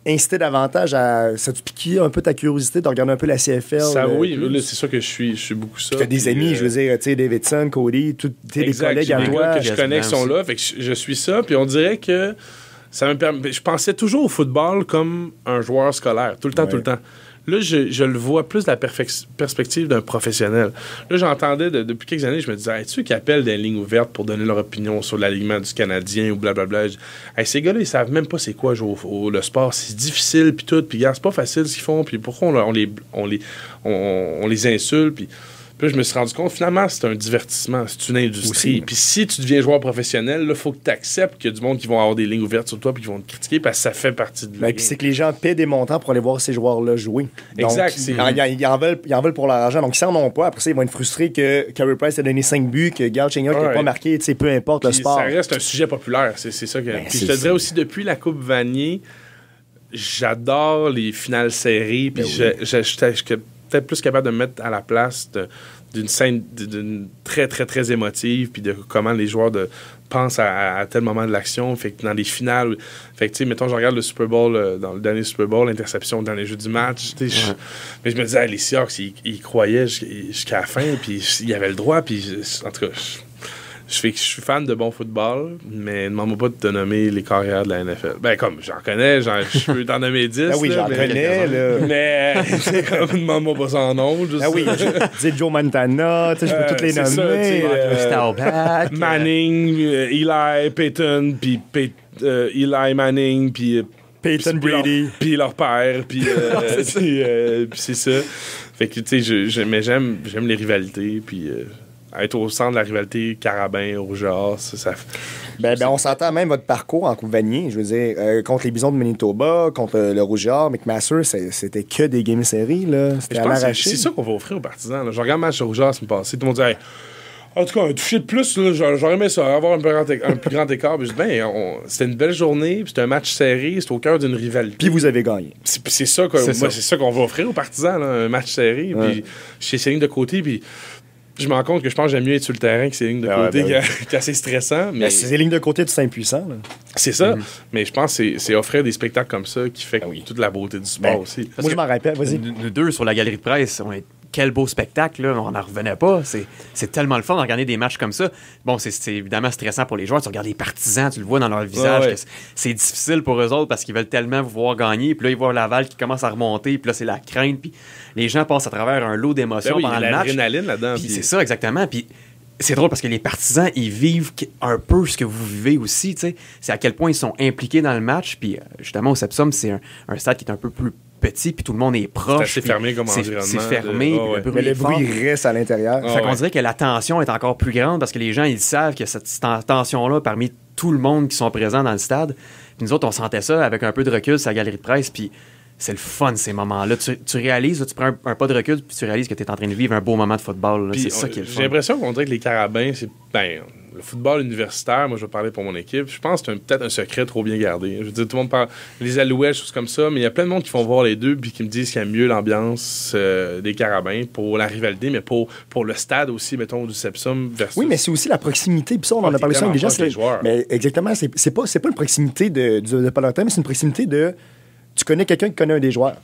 inciter davantage ça te piquait un peu ta curiosité de regarder un peu la CFL. Ça, oui, là, c'est ça que je suis beaucoup ça. Tu as des amis, je veux dire, tu sais, Davidson, Cody, tous des collègues à toi. Que je connais qui sont là, fait que je suis ça, puis on dirait que ça me permet... Je pensais toujours au football comme un joueur scolaire, tout le temps. Là, je le vois plus de la perspective d'un professionnel. Là, j'entendais depuis quelques années, je me disais, tu sais, qui appellent des lignes ouvertes pour donner leur opinion sur l'alignement du Canadien ou blablabla. Ces gars-là, ils savent même pas c'est quoi jouer le sport. C'est difficile, puis tout. Puis, c'est pas facile ce qu'ils font. Puis, pourquoi on les insulte. Puis Puis là, je me suis rendu compte, finalement, c'est un divertissement, c'est une industrie. Aussi. Puis si tu deviens joueur professionnel, il faut que tu acceptes qu'il y a du monde qui vont avoir des lignes ouvertes sur toi puis qui vont te critiquer parce que ça fait partie de la Ben, game. puis c'est que les gens paient des montants pour aller voir ces joueurs-là jouer. Donc, Exact, ils en veulent pour leur argent. Donc, s'ils n'en ont pas, après ça, ils vont être frustrés que Carey Price a donné 5 buts, que Gal Chenga n'a pas marqué, peu importe le Puis sport. ça reste un sujet populaire, c'est ça que... Puis je te dirais aussi, depuis la Coupe Vanier, j'adore les finales serrées, puis je suis peut-être plus capable de me mettre à la place d'une scène très, très, très émotive, puis de comment les joueurs pensent à tel moment de l'action. Fait que dans les finales, fait que, tu sais, mettons, je regarde le Super Bowl, dans le dernier Super Bowl, l'interception dans les jeux du match, tu sais, mais je me disais, les Seahawks, ils croyaient jusqu'à la fin, puis ils avaient le droit, puis en tout cas... Je suis fan de bon football, mais ne demande pas de te nommer les carrières de la NFL. Ben, comme j'en connais, je peux t'en nommer 10. Ben oui, j'en connais, là. Mais, c'est comme, demande-moi pas son nom. Ah oui, dis Joe Montana, je peux toutes les nommer. Staubach, Manning, Eli, Peyton, puis Eli Manning, puis Peyton Brady. Puis leur père, puis c'est ça. Fait que, tu sais, mais j'aime les rivalités, puis... être au centre de la rivalité Carabin-Rougeard, ça... Ben, on s'entend même votre parcours en Coupe Vanier. Je veux dire, contre les Bisons de Manitoba, contre le Rougeard, McMaster, c'était que des games séries, là. C'était à l'arraché. C'est ça qu'on va offrir aux partisans. Là. Je regarde le match de Rougeard, c'est passé. Tout le monde dit, hey, en tout cas, un touché de plus, là, j'aurais aimé ça, avoir un plus grand écart. Puis je dis, c'était une belle journée, puis c'était un match serré, c'était au cœur d'une rivalité. Puis vous avez gagné. C'est ça qu'on va offrir aux partisans, là, un match serré. Puis chez ces lignes de côté, puis... Je me rends compte que je pense que j'aime mieux être sur le terrain que ces lignes de côté qui est assez stressant. Mais ces lignes de côté, c'est impuissant. Là. C'est ça. Mais je pense que c'est offrir des spectacles comme ça qui fait toute la beauté du sport aussi. Moi, je m'en rappelle. Vas-y. Nous deux, sur la galerie de presse, quel beau spectacle, là. On n'en revenait pas. C'est tellement le fun de regarder des matchs comme ça. Bon, c'est évidemment stressant pour les joueurs. Tu regardes les partisans, tu le vois dans leur visage. Que c'est difficile pour eux autres parce qu'ils veulent tellement vous voir gagner. Puis là, ils voient Laval qui commence à remonter. Puis là, c'est la crainte. Puis les gens passent à travers un lot d'émotions pendant le match. L'adrénaline là-dedans. Puis c'est ça, exactement. Puis c'est drôle parce que les partisans, ils vivent un peu ce que vous vivez aussi. T'sais. C'est à quel point ils sont impliqués dans le match. Puis justement, au Sepsum, c'est un stade qui est un peu plus petit, puis tout le monde est proche. C'est assez fermé comme environnement. C'est fermé, mais le bruit reste à l'intérieur. Fait qu'on dirait que la tension est encore plus grande parce que les gens, ils savent qu'il y a cette tension-là parmi tout le monde qui sont présents dans le stade. Puis nous autres, on sentait ça avec un peu de recul sur la galerie de presse, puis c'est le fun, ces moments-là. Tu réalises, tu prends un pas de recul, puis tu réalises que tu es en train de vivre un beau moment de football. C'est ça qui est le fun. J'ai l'impression qu'on dirait que les Carabins, c'est... le football universitaire, moi je vais parler pour mon équipe, je pense que c'est peut-être un secret trop bien gardé. Je veux dire, tout le monde parle les Alouettes, choses comme ça, mais il y a plein de monde qui font voir les deux puis qui me disent qu'il y a mieux l'ambiance des Carabins pour la rivalité, mais pour le stade aussi, mettons, du Sepsum versus... Oui, mais c'est aussi la proximité, puis ça, on en a parlé ça avec des gens. Mais exactement, c'est pas une proximité de peloton, mais c'est une proximité de... Tu connais quelqu'un qui connaît un des joueurs.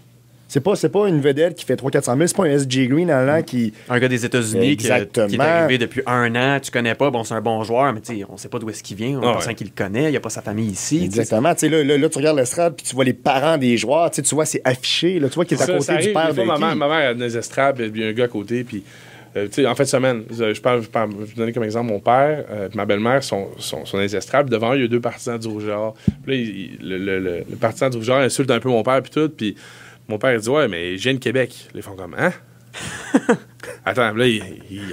C'est pas une vedette qui fait 300-400 000, c'est pas un S.J. Green qui... Un gars des États-Unis qui est arrivé depuis 1 an, tu connais pas, bon, c'est un bon joueur, mais on sait pas d'où est-ce qu'il vient, on pense qu'il le connaît, il a pas sa famille ici. Exactement. Là, tu regardes l'estrade, puis tu vois les parents des joueurs, tu vois, c'est affiché, là, tu vois qu'il est à côté du père de qui. Ma mère a des estrades, puis il y a un gars à côté, puis... en fin de semaine, je vais donner comme exemple mon père et ma belle-mère sont dans les estrades. Devant eux, il y a 2 partisans du Rougeard. Puis là, le partisan du Rougeard insulte un peu mon père, puis tout. Puis mon père, il dit, ouais, mais je viens de Québec. Ils font comme, hein? Attends, là, il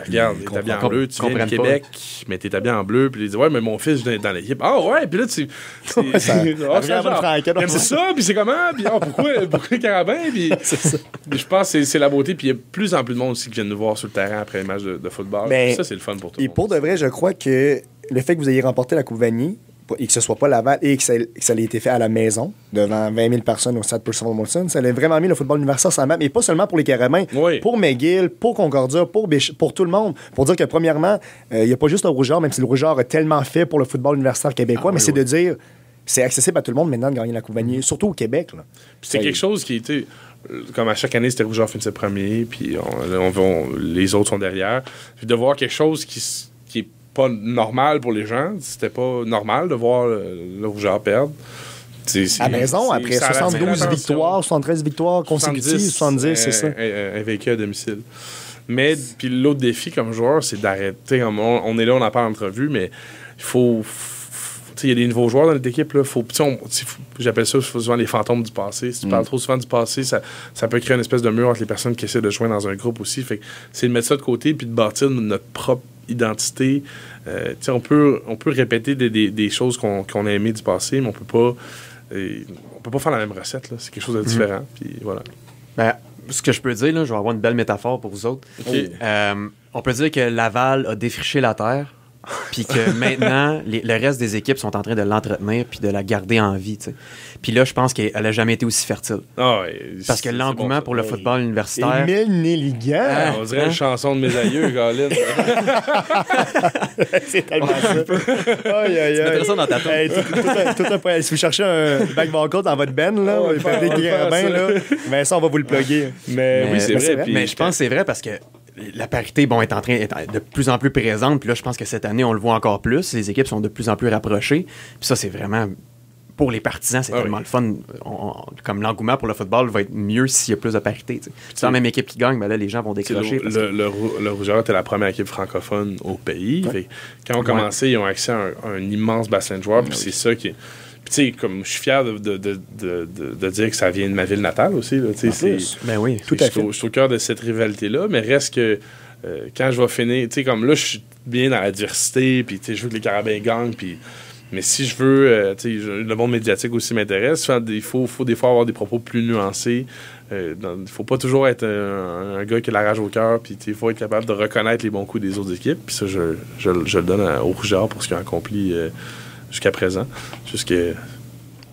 regarde, il est habillé en bleu. Tu viens de Québec, mais t'es habillé en bleu. Puis il dit, ouais, mais mon fils est dans l'équipe. Ah, ouais, puis là, c'est ça, puis c'est comment? Puis pourquoi les Carabins? Puis je pense que c'est la beauté. Puis il y a de plus en plus de monde aussi qui viennent nous voir sur le terrain après les matchs de football. Mais ça, c'est le fun pour tout le monde. Et pour de vrai, je crois que le fait que vous ayez remporté la Coupe Vanier, et que ce soit pas Laval et que ça ait été fait à la maison, devant 20 000 personnes au stade Percival Molson, ça a vraiment mis le football universitaire sur la map, et pas seulement pour les Carabins, pour McGill, pour Concordia, pour tout le monde. Pour dire que, premièrement, il n'y a pas juste le Rougeard, même si le Rougeard a tellement fait pour le football universitaire québécois, mais c'est de dire, c'est accessible à tout le monde maintenant de gagner la Coupe Vanier, surtout au Québec. Là. Puis c'est quelque chose qui était... Comme à chaque année, c'était Rougeard finissait premier, puis les autres sont derrière. Puis de voir quelque chose qui est pas normal pour les gens. C'était pas normal de voir le Rougeard perdre. À la maison, après 72 victoires, 73 victoires consécutives, 70, c'est ça. Invaincu à domicile. Mais puis l'autre défi comme joueur, c'est d'arrêter. On est là, on en parle en entrevue, mais il faut il y a des nouveaux joueurs dans notre équipe. Là, j'appelle ça souvent les fantômes du passé. Si tu parles trop souvent du passé, ça peut créer une espèce de mur entre les personnes qui essaient de joindre dans un groupe aussi. Fait que c'est de mettre ça de côté puis de bâtir notre propre identité. On peut répéter des choses qu'on a aimées du passé, mais on peut pas faire la même recette. Là. C'est quelque chose de différent. Puis voilà. Ben, ce que je peux dire, là, je vais avoir une belle métaphore pour vous autres. Okay. On peut dire que Laval a défriché la terre, puis que maintenant, le reste des équipes sont en train de l'entretenir puis de la garder en vie. T'sais. Puis là, je pense qu'elle n'a jamais été aussi fertile. Ah ouais, parce que l'engouement pour le football universitaire... Émile Nelligan! On dirait une chanson de mes aïeux, Colin. C'est tellement ça. Tu mettrais ça dans ta tête. Si vous cherchez un back vocal dans votre band, là, vous faites des carabins, là, mais ça, on va vous le plugger. Mais oui, c'est vrai. Mais je pense que c'est vrai parce que la parité, bon, est de plus en plus présente. Puis là, je pense que cette année, on le voit encore plus. Les équipes sont de plus en plus rapprochées. Puis ça, c'est vraiment... Pour les partisans, c'est tellement le fun. Comme l'engouement pour le football va être mieux s'il y a plus de parité. C'est la même équipe qui gagne, mais là, les gens vont décrocher. Le Rougeur était la première équipe francophone au pays. Ouais. Quand on commençait, ils ont accès à un immense bassin de joueurs. Puis c'est ça qui est... Puis, tu sais, comme je suis fier de dire que ça vient de ma ville natale aussi. Là, ben oui, tout à fait. Je suis au cœur de cette rivalité-là, mais reste que quand je vais finir, tu sais, comme là, je suis bien dans la diversité, puis je veux que les Carabins gagnent, puis... Mais si je veux, le monde médiatique aussi m'intéresse, il faut des fois avoir des propos plus nuancés. Il faut pas toujours être un gars qui a la rage au cœur, puis il faut être capable de reconnaître les bons coups des autres équipes. Puis ça, je le donne au Rougeur pour ce qu'il a accompli jusqu'à présent. Juste que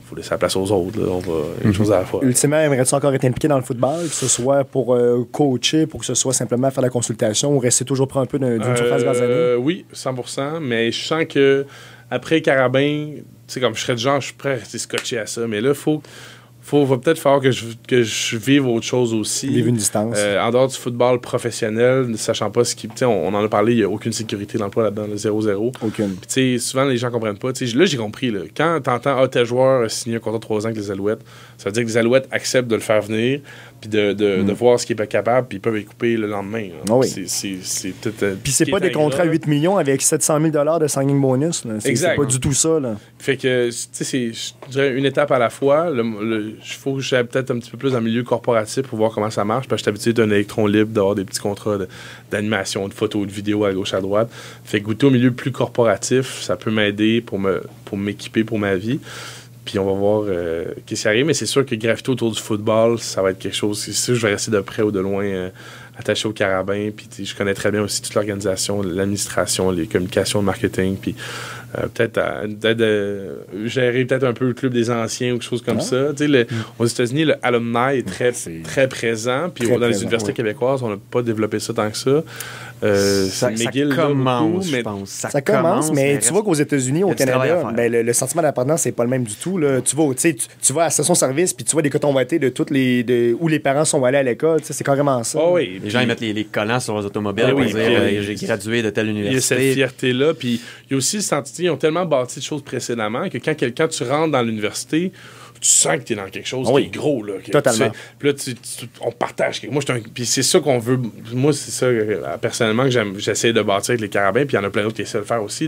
faut laisser la place aux autres. Là. On va une chose à la fois. Ultimement, aimerais-tu encore être impliqué dans le football, que ce soit pour coacher, pour que ce soit simplement faire la consultation, ou rester toujours près un peu d'une surface gazonnée? Oui, 100%. Mais je sens que après Carabin, tu sais, comme je serais du genre, je suis prêt à rester scotché à ça. Mais là, va peut-être falloir que je vive autre chose aussi. Vivre une distance. En dehors du football professionnel, ne sachant pas ce qui... On en a parlé, il n'y a aucune sécurité d'emploi là-dedans, le 0-0. Aucune. Puis souvent, les gens ne comprennent pas. Là, j'ai compris. Là, quand tu entends tel joueur a signé un contrat de 3 ans avec les Alouettes, ça veut dire que les Alouettes acceptent de le faire venir, puis de voir ce qu'il est capable, puis ils peuvent y couper le lendemain. Oui. C'est peut-être... Puis c'est pas des contrats à 8 millions avec 700 000 de signing bonus. C'est pas du tout ça. Là. Fait que, c'est, je dirais, une étape à la fois. Il faut que j'aille peut-être un petit peu plus dans le milieu corporatif pour voir comment ça marche, parce que je suis habitué d'un électron libre, d'avoir des petits contrats d'animation, de photos, de vidéos à gauche, à droite. Fait que goûter au milieu plus corporatif, ça peut m'aider pour m'équiper pour ma vie. Puis on va voir qu'est-ce qui arrive. Mais c'est sûr que graviter autour du football, ça va être quelque chose. C'est sûr que je vais rester de près ou de loin attaché au Carabin. Puis je connais très bien aussi toute l'organisation, l'administration, les communications, le marketing. Puis peut-être gérer peut-être un peu le club des anciens ou quelque chose comme ça. Aux États-Unis, le alumni est très présent. Puis dans les universités québécoises, on n'a pas développé ça tant que ça. Ça commence, je pense. Ça commence, mais tu vois qu'aux États-Unis, au Canada, le sentiment d'appartenance, c'est pas le même du tout. Là. Tu vas à la station-service, puis tu vois des cotons wattés de où les parents sont allés à l'école. C'est carrément ça. Oh oui, les gens ils mettent les collants sur leurs automobiles pour dire j'ai gradué de telle université. Il y a cette fierté-là. Puis il y a aussi le sentiment, ils ont tellement bâti de choses précédemment que quand tu rentres dans l'université, tu sens que tu es dans quelque chose qui est gros. Là, totalement. Puis là, on partage. Puis c'est ça qu'on veut. Moi, c'est ça, personnellement, que j'essaie de bâtir avec les Carabins. Puis il y en a plein d'autres qui essaient de le faire aussi.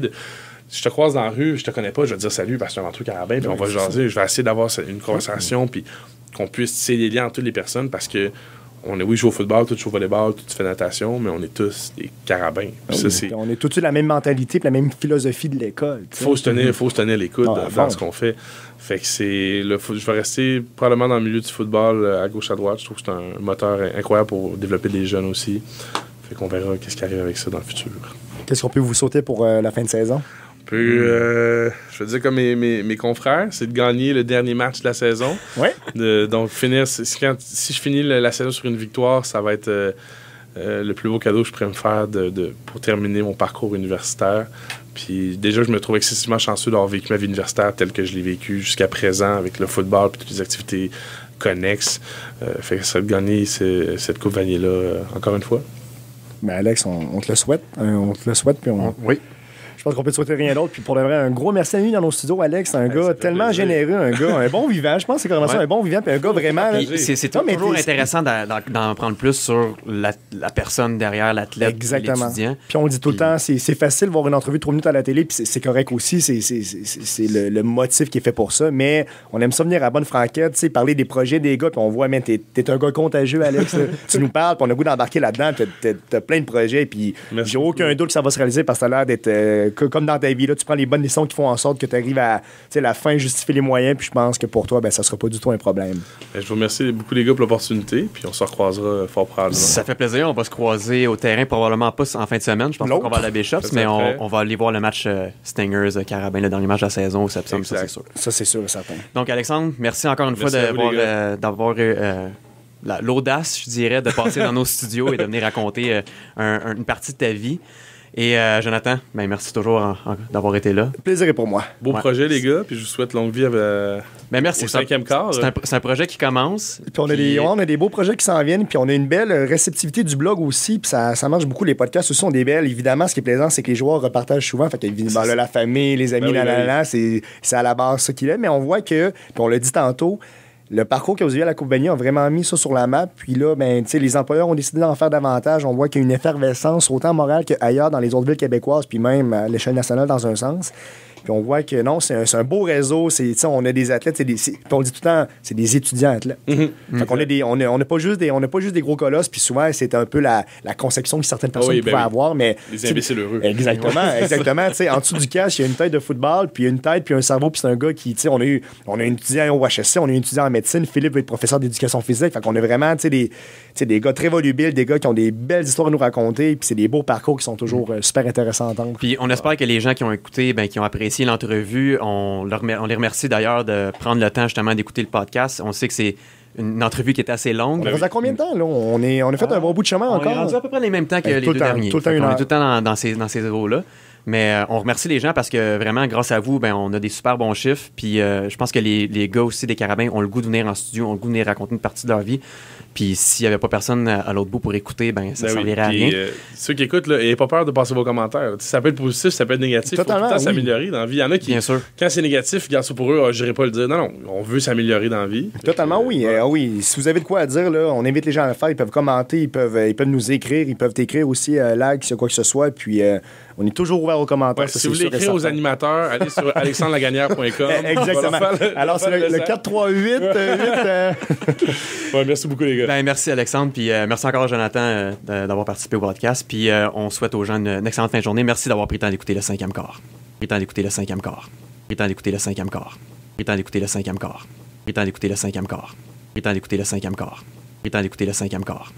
Je te croise dans la rue, je te connais pas, je vais te dire salut parce que je suis un ventreux Carabin. Puis on va jaser. Je vais essayer d'avoir une conversation. Puis qu'on puisse tisser des liens entre toutes les personnes parce que je joue au football, tu joues au volleyball, tu fais natation, mais on est tous des Carabins. On est tous la même mentalité et la même philosophie de l'école. Il faut se tenir les coudes dans ce qu'on fait. Fait que je vais rester probablement dans le milieu du football à gauche à droite. Je trouve que c'est un moteur incroyable pour développer des jeunes aussi. Fait qu'on verra qu'est-ce qui arrive avec ça dans le futur. Qu'est-ce qu'on peut vous sauter pour la fin de saison? Je veux dire comme mes confrères, c'est de gagner le dernier match de la saison. Ouais. Donc finir, si je finis la saison sur une victoire, ça va être le plus beau cadeau que je pourrais me faire pour terminer mon parcours universitaire. Puis déjà, je me trouve excessivement chanceux d'avoir vécu ma vie universitaire telle que je l'ai vécue jusqu'à présent avec le football et toutes les activités connexes. Fait que ça va gagner cette Coupe Vanier-là encore une fois. Ben Alex, on te le souhaite. On te le souhaite. Puis Oui. Je pense qu'on peut te souhaiter rien d'autre. Puis pour de vrai, un gros merci à lui dans nos studios, Alex. Un gars tellement plaisir. Généreux, un gars, un bon vivant. Je pense que c'est carrément ça, un bon vivant, puis un gars vraiment. C'est toujours intéressant d'en prendre plus sur la personne derrière l'athlète, l'étudiant. Puis on dit tout le temps, c'est facile de voir une entrevue de 3 minutes à la télé, puis c'est correct aussi. C'est le motif qui est fait pour ça. Mais on aime ça venir à bonne franquette, tu sais, parler des projets des gars, puis on voit, man, t'es un gars contagieux, Alex. Tu nous parles, puis on a le goût d'embarquer là-dedans. T'as plein de projets, puis j'ai aucun doute que ça va se réaliser parce que ça a l'air d'être comme dans ta vie. Là, tu prends les bonnes décisions qui font en sorte que tu arrives à la fin justifier les moyens, puis je pense que pour toi, ben, ça sera pas du tout un problème. Je vous remercie beaucoup les gars pour l'opportunité, puis on se recroisera fort probablement. Ça fait plaisir, on va se croiser au terrain, probablement pas en fin de semaine, je pense qu'on va à la Bishops, mais on va aller voir le match Stingers-Carabin, le dernier match de la saison au septembre, ça c'est sûr. Ça c'est sûr et certain. Donc Alexandre, merci encore une fois d'avoir l'audace, je dirais, de passer dans nos studios et de venir raconter une partie de ta vie. Et Jonathan, ben merci toujours d'avoir été là. Le plaisir est pour moi. Beau projet, les gars, puis je vous souhaite longue vie merci, au 5e quart. C'est un projet qui commence. Puis on a des beaux projets qui s'en viennent, puis on a une belle réceptivité du blog aussi, puis ça marche beaucoup. Les podcasts aussi sont des belles. Évidemment, ce qui est plaisant, c'est que les joueurs repartagent souvent. Fait que la famille, les amis, c'est à la base ça qu'il est. Mais on voit que, puis on l'a dit tantôt, le parcours que vous avez à la Coupe Vanier a vraiment mis ça sur la map. Puis là, ben, les employeurs ont décidé d'en faire davantage. On voit qu'il y a une effervescence autant morale qu'ailleurs dans les autres villes québécoises, puis même à l'échelle nationale dans un sens. Puis on voit que non, c'est un beau réseau. On a des athlètes, puis on dit tout le temps, c'est des étudiants athlètes. Fait qu'on on n'a pas juste des gros colosses, puis souvent, c'est un peu la conception que certaines personnes pouvaient avoir. Mais, les imbéciles heureux. Exactement. En dessous du casque, il y a une tête de football, puis une tête, puis un cerveau, puis c'est un gars qui, on a un étudiant au HSC, on a un étudiant en médecine, Philippe va être professeur d'éducation physique. Fait qu'on a vraiment, des gars très volubiles, des gars qui ont des belles histoires à nous raconter, puis c'est des beaux parcours qui sont toujours super intéressants à entendre. Puis on espère que les gens qui ont écouté, qui ont apprécié l'entrevue, on les remercie d'ailleurs de prendre le temps justement d'écouter le podcast. On sait que c'est une entrevue qui est assez longue. On est à combien de temps, là? On a fait un bon bout de chemin encore. On est rendu à peu près les mêmes temps que les deux derniers. On est tout le temps dans ces eaux-là. Mais on remercie les gens parce que vraiment, grâce à vous, on a des super bons chiffres. Puis je pense que les gars aussi des Carabins ont le goût de venir en studio, ont le goût de venir raconter une partie de leur vie. Puis s'il n'y avait pas personne à l'autre bout pour écouter, ça ne servirait à rien. Ceux qui écoutent, n'ayez pas peur de passer vos commentaires. Ça peut être positif, ça peut être négatif. Totalement, il faut tout le temps s'améliorer dans la vie. Il y en a qui, quand c'est négatif, ils gardent ça pour eux. Je n'irai pas le dire. Non, on veut s'améliorer dans la vie. Totalement, oui. Oui. Si vous avez de quoi à dire, là, on invite les gens à le faire. Ils peuvent commenter, ils peuvent nous écrire, ils peuvent t'écrire aussi like, sur quoi que ce soit. Puis on est toujours ouvert aux commentaires. Si vous voulez écrire aux animateurs, allez sur alexandrelagagnière.com. Exactement. Alors, c'est le 438. Merci beaucoup, les gars. Merci, Alexandre. Puis merci encore, Jonathan, d'avoir participé au podcast. Puis on souhaite aux gens une excellente fin de journée. Merci d'avoir pris le temps d'écouter le 5e quart. Pris le temps d'écouter le 5e quart. Pris le temps d'écouter le 5e quart. Pris le temps d'écouter le 5e quart. Pris le temps d'écouter le 5e quart. Pris le temps d'écouter le 5e quart. Pris le temps d'écouter le 5e quart.